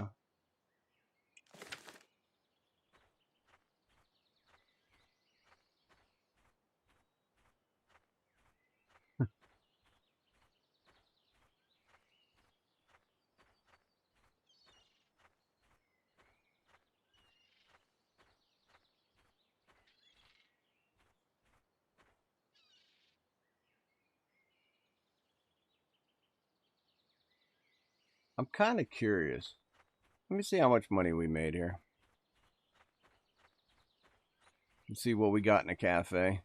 I'm kind of curious. Let me see how much money we made here. Let's see what we got in a cafe.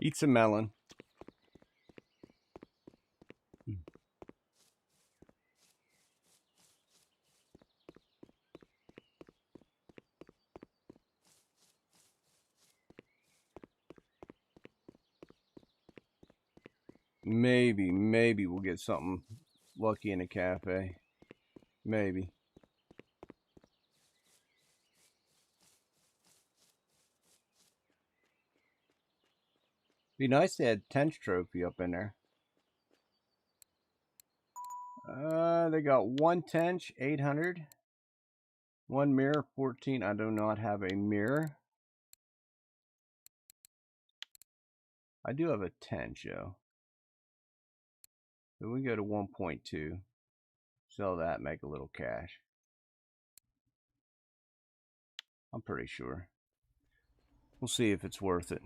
Eat some melon. Maybe we'll get something lucky in a cafe. Maybe. Be nice to add tench trophy up in there. They got one tench, 800. One mirror, 14. I do not have a mirror. I do have a tench, though. So we go to 1.2. Sell that, make a little cash. I'm pretty sure. We'll see if it's worth it.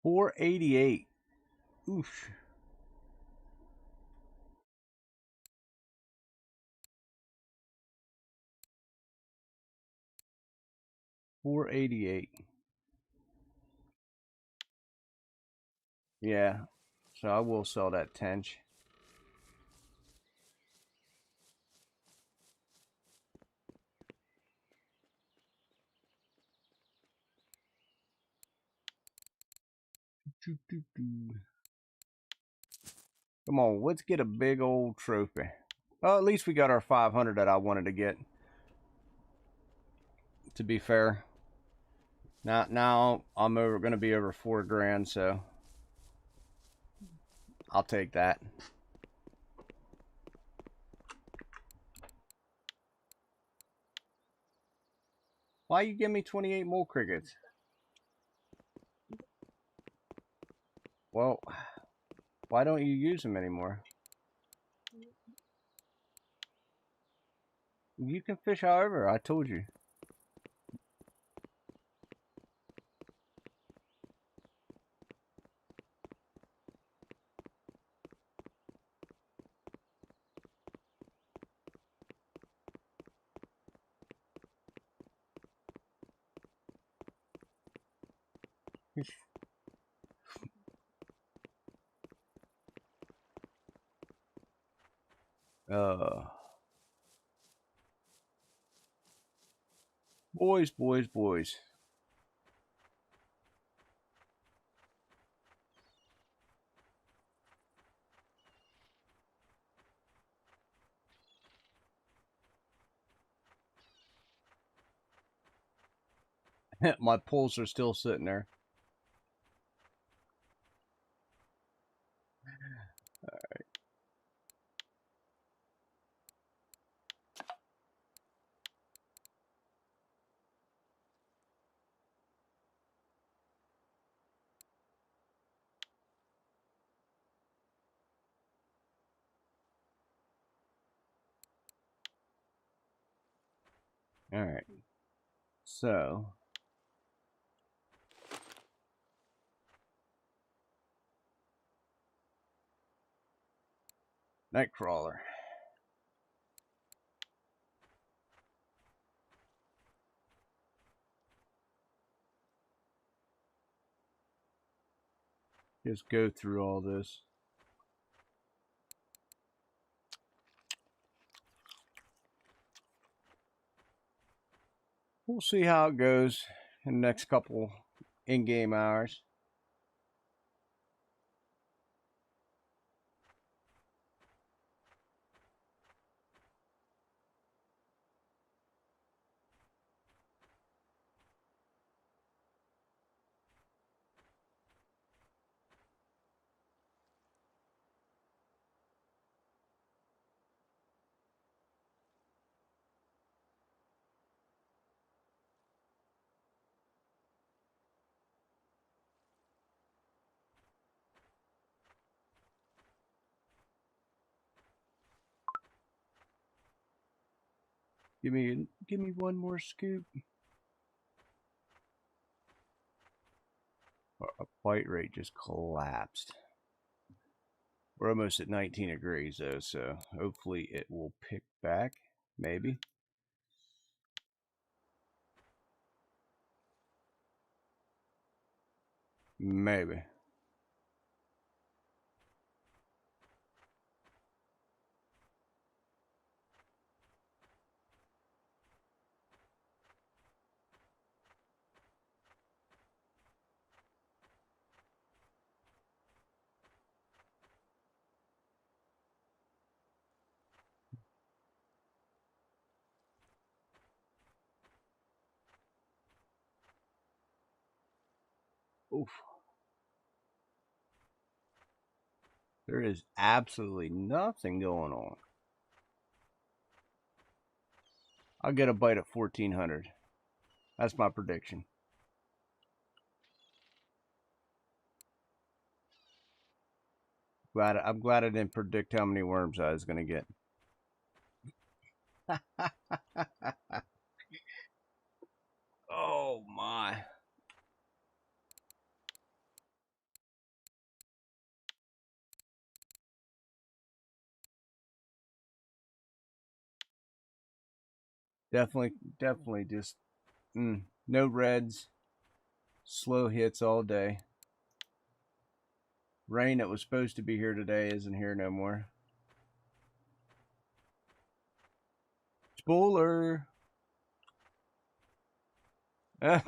$488. Oof. $488. Yeah. So I will sell that tench. Come on, let's get a big old trophy. Well, at least we got our 500 that I wanted to get. To be fair. Now I'm going to be over 4 grand, so I'll take that. Why you give me 28 more crickets? Well, why don't you use them anymore? You can fish however, I told you. Uh, boys. My pulls are still sitting there. All right. So, Nightcrawler. Just go through all this. We'll see how it goes in the next couple in-game hours. Give me one more scoop. Our bite rate just collapsed. We're almost at 19 degrees though, so hopefully it will pick back. Maybe. Maybe. Oof. There is absolutely nothing going on. I'll get a bite at 1400. That's my prediction. I'm glad I didn't predict how many worms I was gonna get. Oh my. Definitely just no reds. Slow hits all day. Rain that was supposed to be here today isn't here no more. Spooler. You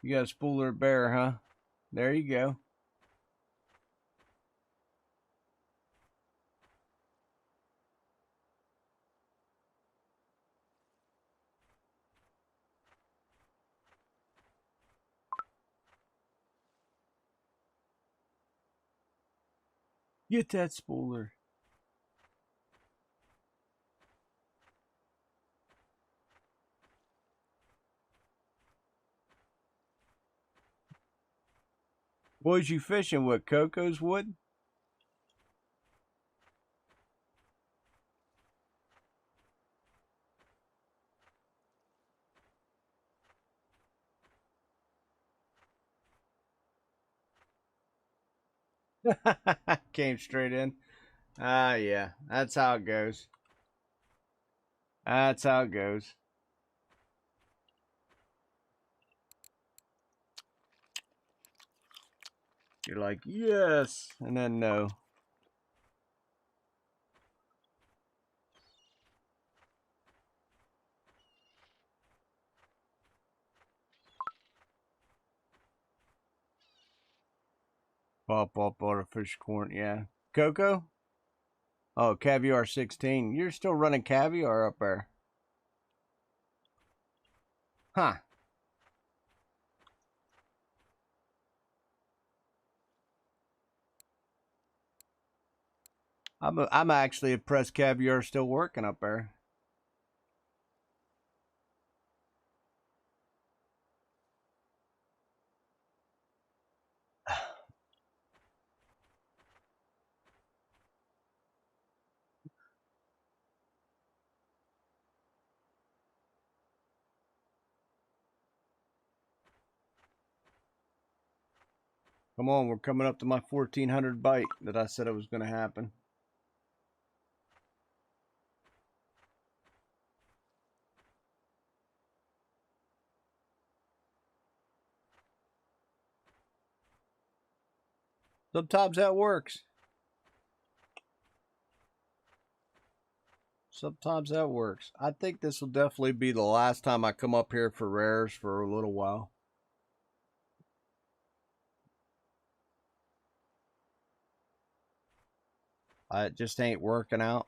got a spooler bear, huh? There you go. Get that spooler. What was you fishing with? Coco's wood? Came straight in. Ah, yeah. That's how it goes. That's how it goes. You're like, yes, and then no. Pop up artificial corn, yeah. Coco? Oh, caviar 16. You're still running caviar up there. Huh. I'm actually impressed caviar still working up there. Come on, we're coming up to my 1400 bite that I said it was going to happen. Sometimes that works. Sometimes that works. I think this will definitely be the last time I come up here for rares for a little while. It just ain't working out.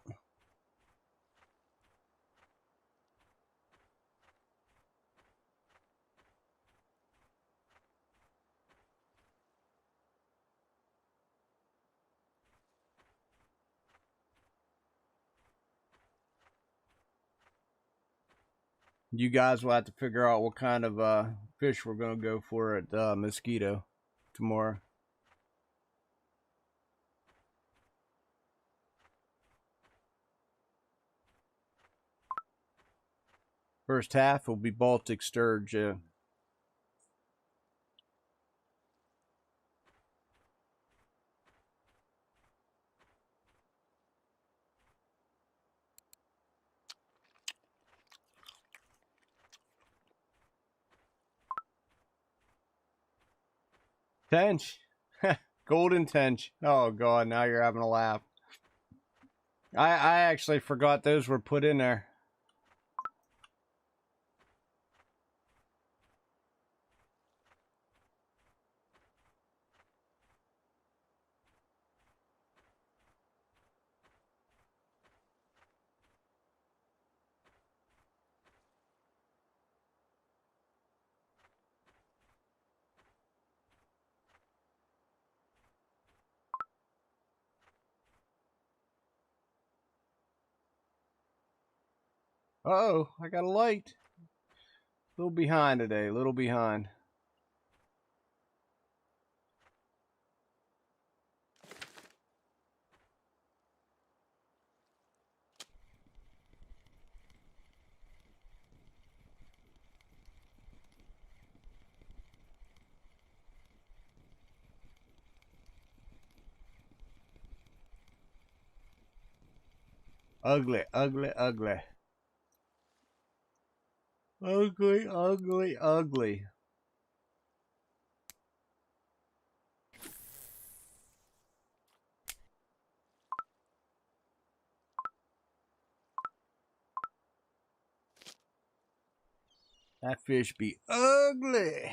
You guys will have to figure out what kind of fish we're going to go for at Mosquito tomorrow. First half will be Baltic sturge. Tench. Golden tench. Oh, God, now you're having a laugh. I actually forgot those were put in there. Uh-oh, I got a light. A little behind today, a little behind. Ugly, ugly, ugly. Ugly, ugly, ugly. That fish be ugly.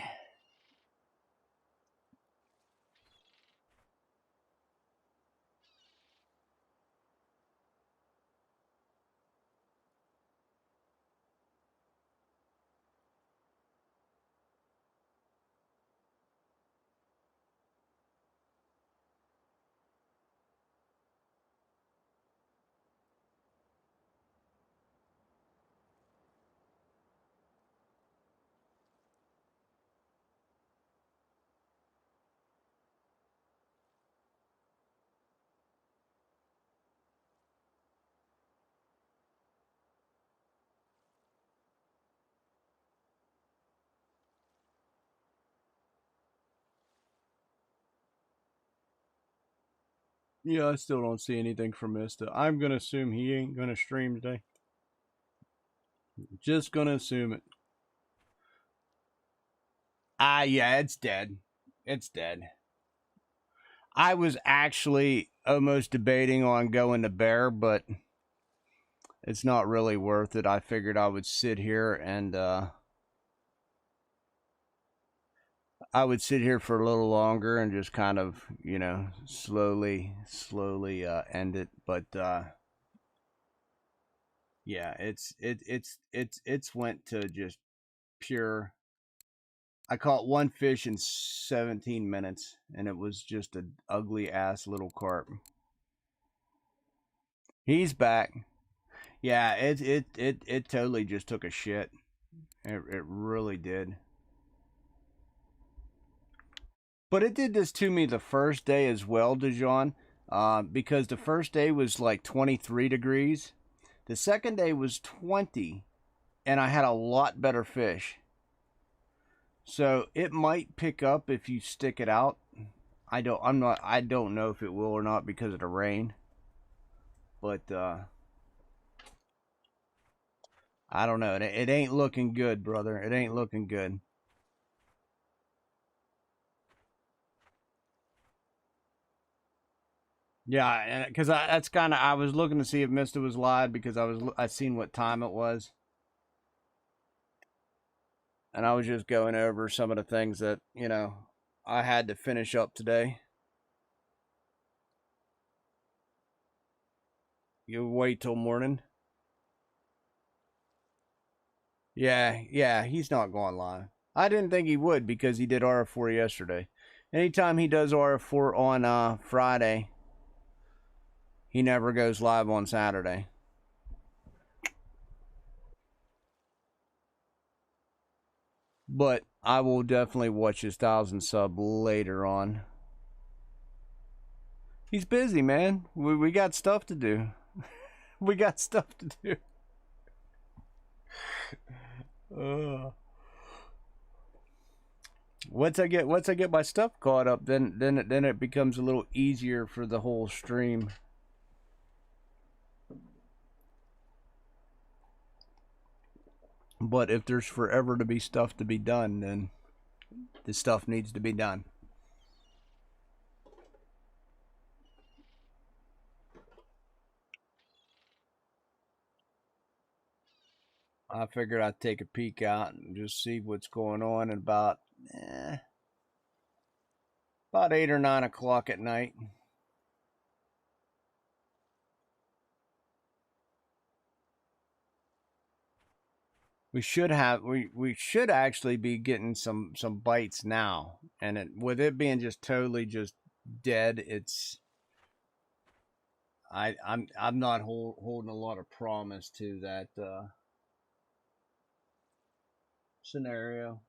Yeah, I still don't see anything from Mista. I'm gonna assume he ain't gonna stream today. Just gonna assume it. Yeah, it's dead. It's dead. I was actually almost debating on going to bear, but it's not really worth it. I figured I would sit here and I would sit here for a little longer and just kind of, slowly end it. But yeah, it's went to just pure. I caught one fish in 17 minutes, and it was just an ugly ass little carp. He's back. Yeah, it totally just took a shit. It really did. But it did this to me the first day as well, Dijon, because the first day was like 23 degrees. The second day was 20, and I had a lot better fish. So it might pick up if you stick it out. I don't know if it will or not because of the rain. But I don't know. It ain't looking good, brother. It ain't looking good. Yeah, and because that's kind of I was looking to see if Mister was live because I seen what time it was, and I was just going over some of the things that I had to finish up today. You wait till morning. Yeah, he's not going live. I didn't think he would because he did RF4 yesterday. Anytime he does RF4 on Friday, he never goes live on Saturday. But I will definitely watch his 1,000 sub later on. He's busy, man. We got stuff to do. We got stuff to do. Once I get my stuff caught up, then it becomes a little easier for the whole stream. But if there's forever to be stuff to be done, then the stuff needs to be done. I figured I'd take a peek out and just see what's going on at about 8 or 9 o'clock at night. We should actually be getting some bites now, and with it being just totally just dead, I'm not holding a lot of promise to that. scenario.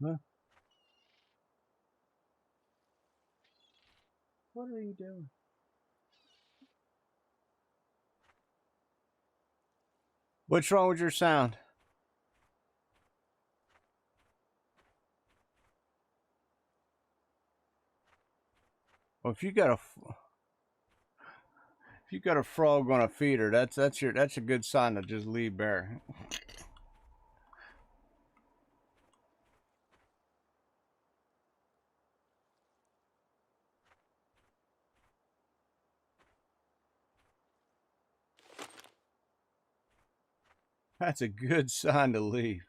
Huh? What are you doing? What's wrong with your sound? Well, if you got a frog on a feeder, that's a good sign to just leave bare. That's a good sign to leave.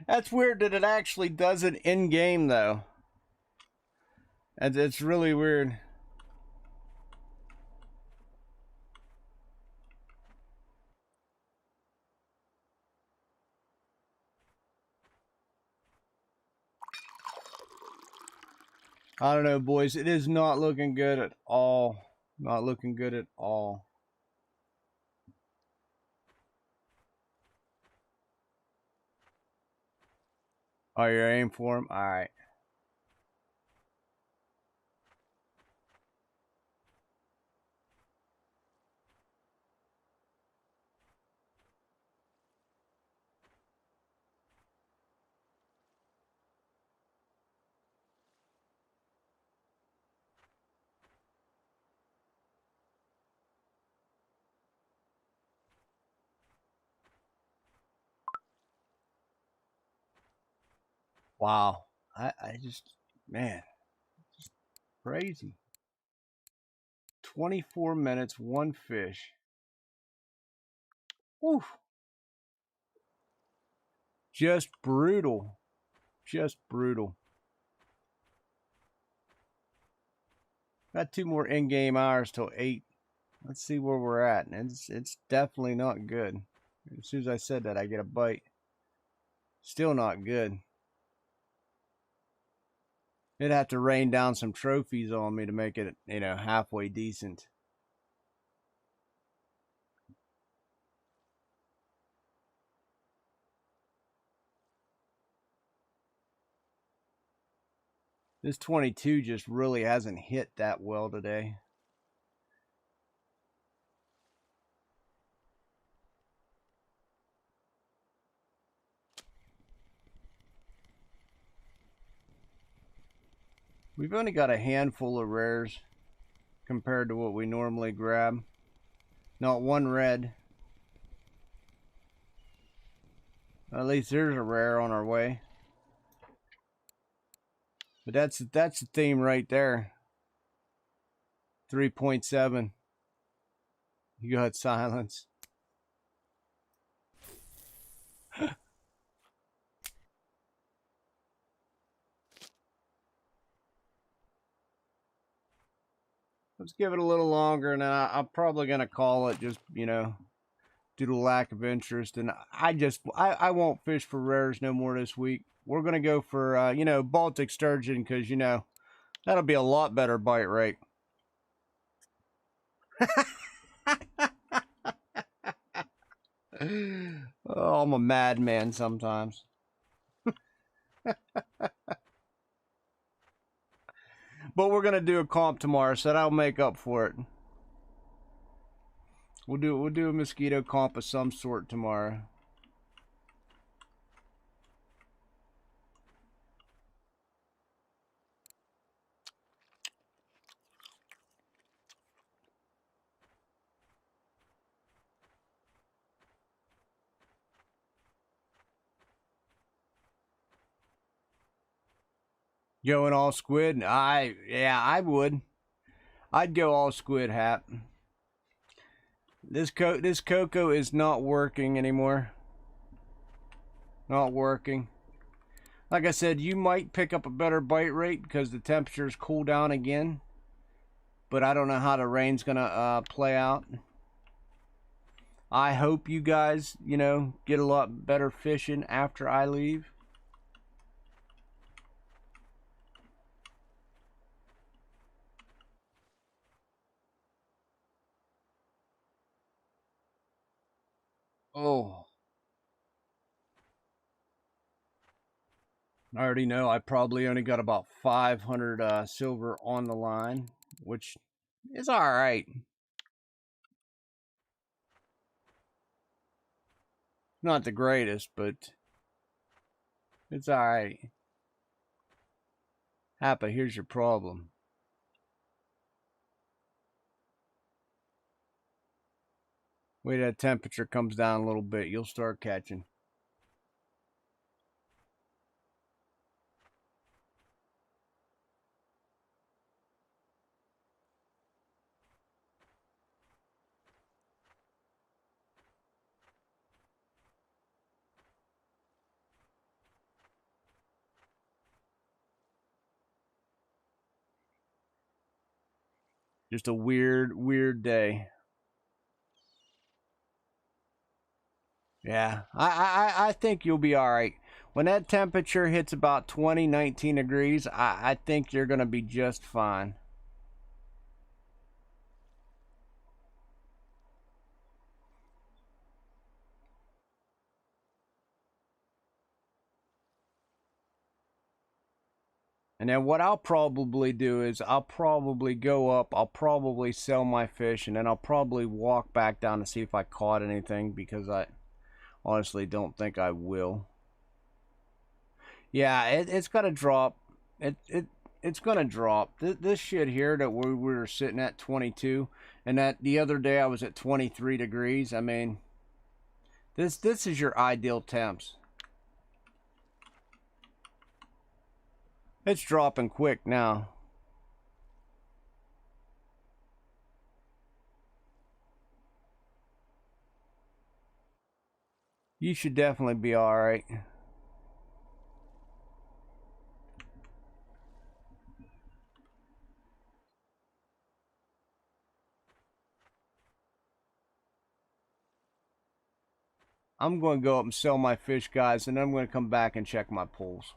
That's weird that it actually does it in game though. And it's really weird. I don't know, boys. It is not looking good at all. Not looking good at all. Oh, you're aiming for him? All right. Wow. I just, man, just crazy. 24 minutes, one fish. Whew. Just brutal. Just brutal. Got 2 more in-game hours till 8. Let's see where we're at. And it's definitely not good. As soon as I said that, I get a bite. Still not good. It'd have to rain down some trophies on me to make it, halfway decent. This 22 just really hasn't hit that well today. We've only got a handful of rares compared to what we normally grab. Not one red. At least there's a rare on our way. But that's the theme right there. 3.7. You got silence. Let's give it a little longer, and then I'm probably gonna call it, just, you know, due to lack of interest. And I won't fish for rares no more this week. We're gonna go for you know, Baltic sturgeon, because, you know, that'll be a lot better bite rate. Oh, I'm a madman sometimes. But we're gonna do a comp tomorrow, so that'll make up for it. We'll do a mosquito comp of some sort tomorrow. Going all squid? Yeah, I would. I'd go all squid, Hap. This cocoa is not working anymore. Not working. Like I said, you might pick up a better bite rate because the temperatures cool down again. But I don't know how the rain's gonna play out. I hope you guys, you know, get a lot better fishing after I leave. Oh, I already know I probably only got about 500 silver on the line, which is all right. Not the greatest, but it's all right. Appa, here's your problem. Wait till that temperature comes down a little bit, you'll start catching. Just a weird day. Yeah, I think you'll be all right. When that temperature hits about 20, 19 degrees, I think you're going to be just fine. And then what I'll probably do is I'll probably go up, I'll probably sell my fish, and then I'll probably walk back down to see if I caught anything, because I honestly don't think I will. Yeah, it's gonna drop. It's gonna drop. This shit here that we were sitting at 22, and that the other day I was at 23 degrees. I mean, this is your ideal temps. It's dropping quick now. You should definitely be all right. I'm going to go up and sell my fish, guys, and then I'm going to come back and check my pulls.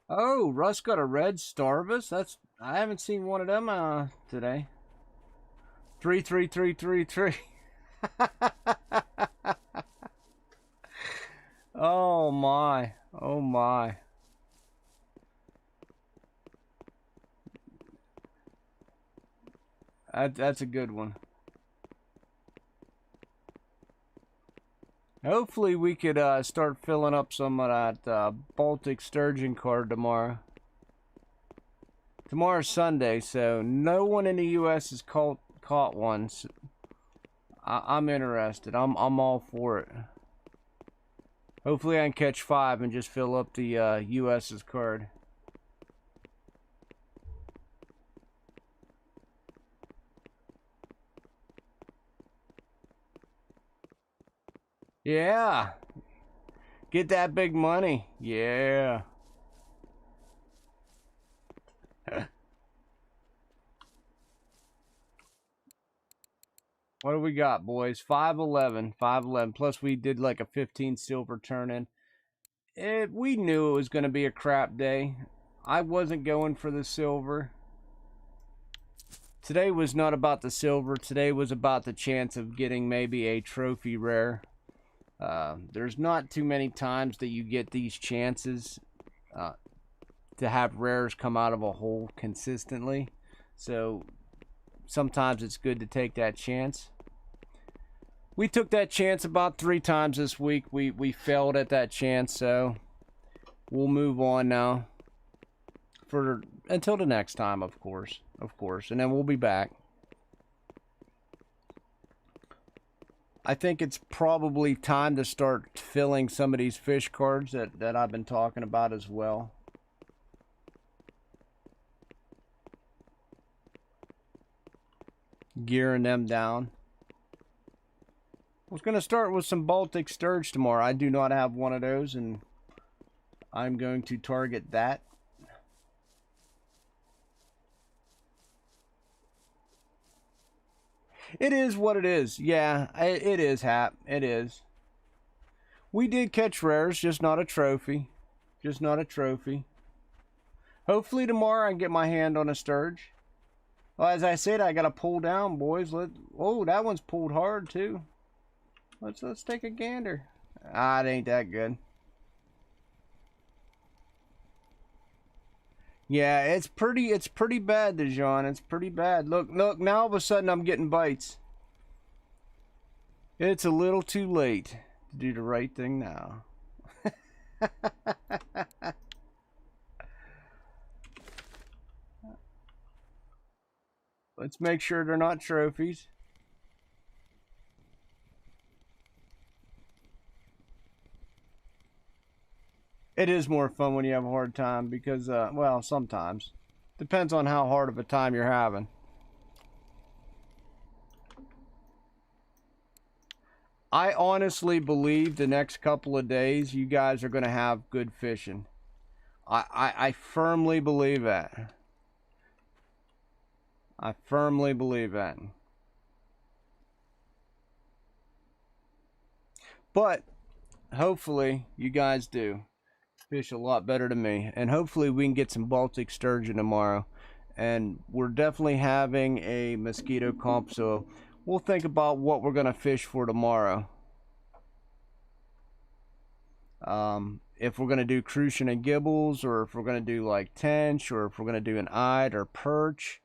Oh, Russ got a red Starvis. I haven't seen one of them today. 33333. Oh my. Oh my. That's a good one. Hopefully we could start filling up some of that Baltic sturgeon card tomorrow. Tomorrow's Sunday, so no one in the U.S. has caught one. So I'm interested. I'm all for it. Hopefully I can catch 5 and just fill up the U.S.'s card. Yeah. Get that big money. Yeah. What do we got, boys? 511. 511. Plus, we did like a 15 silver turn in. We knew it was going to be a crap day. I wasn't going for the silver. Today was not about the silver. Today was about the chance of getting maybe a trophy rare. There's not too many times that you get these chances to have rares come out of a hole consistently. So sometimes it's good to take that chance. We took that chance about 3 times this week. We failed at that chance, so we'll move on now. Until the next time, of course. And then we'll be back. I think it's probably time to start filling some of these fish cards that I've been talking about as well. Gearing them down. I was going to start with some Baltic sturge tomorrow. I do not have one of those, and I'm going to target that. It is what it is. Yeah, it is, Hap. It is. We did catch rares, just not a trophy. Just not a trophy. Hopefully tomorrow I can get my hand on a sturge. Well, as I said, I got to pull down, boys. Oh, that one's pulled hard, too. Let's take a gander. Ah, it ain't that good. Yeah, it's pretty bad, Dijon. It's pretty bad. Look, now all of a sudden I'm getting bites. It's a little too late to do the right thing now. Let's make sure they're not trophies. It is more fun when you have a hard time because, well, sometimes. Depends on how hard of a time you're having. I honestly believe the next couple of days you guys are going to have good fishing. I firmly believe that. I firmly believe that. But hopefully you guys do fish a lot better than me, and hopefully we can get some Baltic sturgeon tomorrow. And we're definitely having a mosquito comp, so we'll think about what we're gonna fish for tomorrow. If we're gonna do crucian and gibbles, or if we're gonna do like tench, or if we're gonna do an eyed or perch.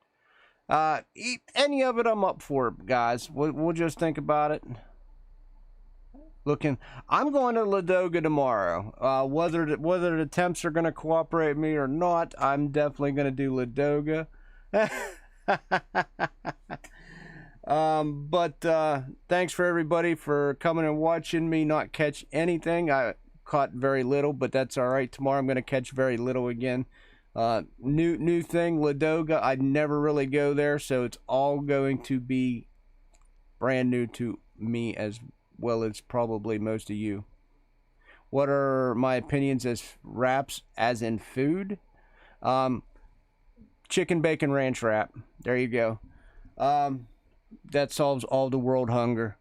Any of it I'm up for, guys. We'll just think about it. I'm going to Ladoga tomorrow. Whether the temps are going to cooperate with me or not, I'm definitely going to do Ladoga. But thanks for everybody for coming and watching me not catch anything. I caught very little, but that's all right. Tomorrow I'm going to catch very little again. New thing, Ladoga. I never really go there, so it's all going to be brand new to me as well as probably most of you. What are my opinions as wraps, as in food? Chicken bacon ranch wrap. There you go. That solves all the world hunger.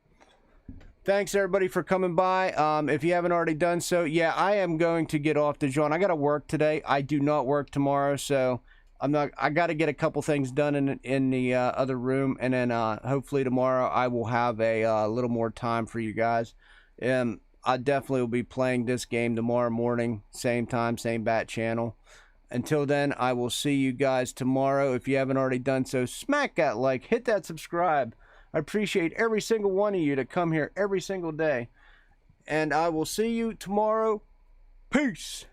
Thanks everybody for coming by. If you haven't already done so, yeah, I am going to get off the John. I got to work today. I do not work tomorrow, so I got to get a couple things done in the other room, and then hopefully tomorrow I will have a little more time for you guys. I definitely will be playing this game tomorrow morning, same time, same bat channel. Until then, I will see you guys tomorrow. If you haven't already done so, smack that like, hit that subscribe. I appreciate every single one of you to come here every single day. And I will see you tomorrow. Peace.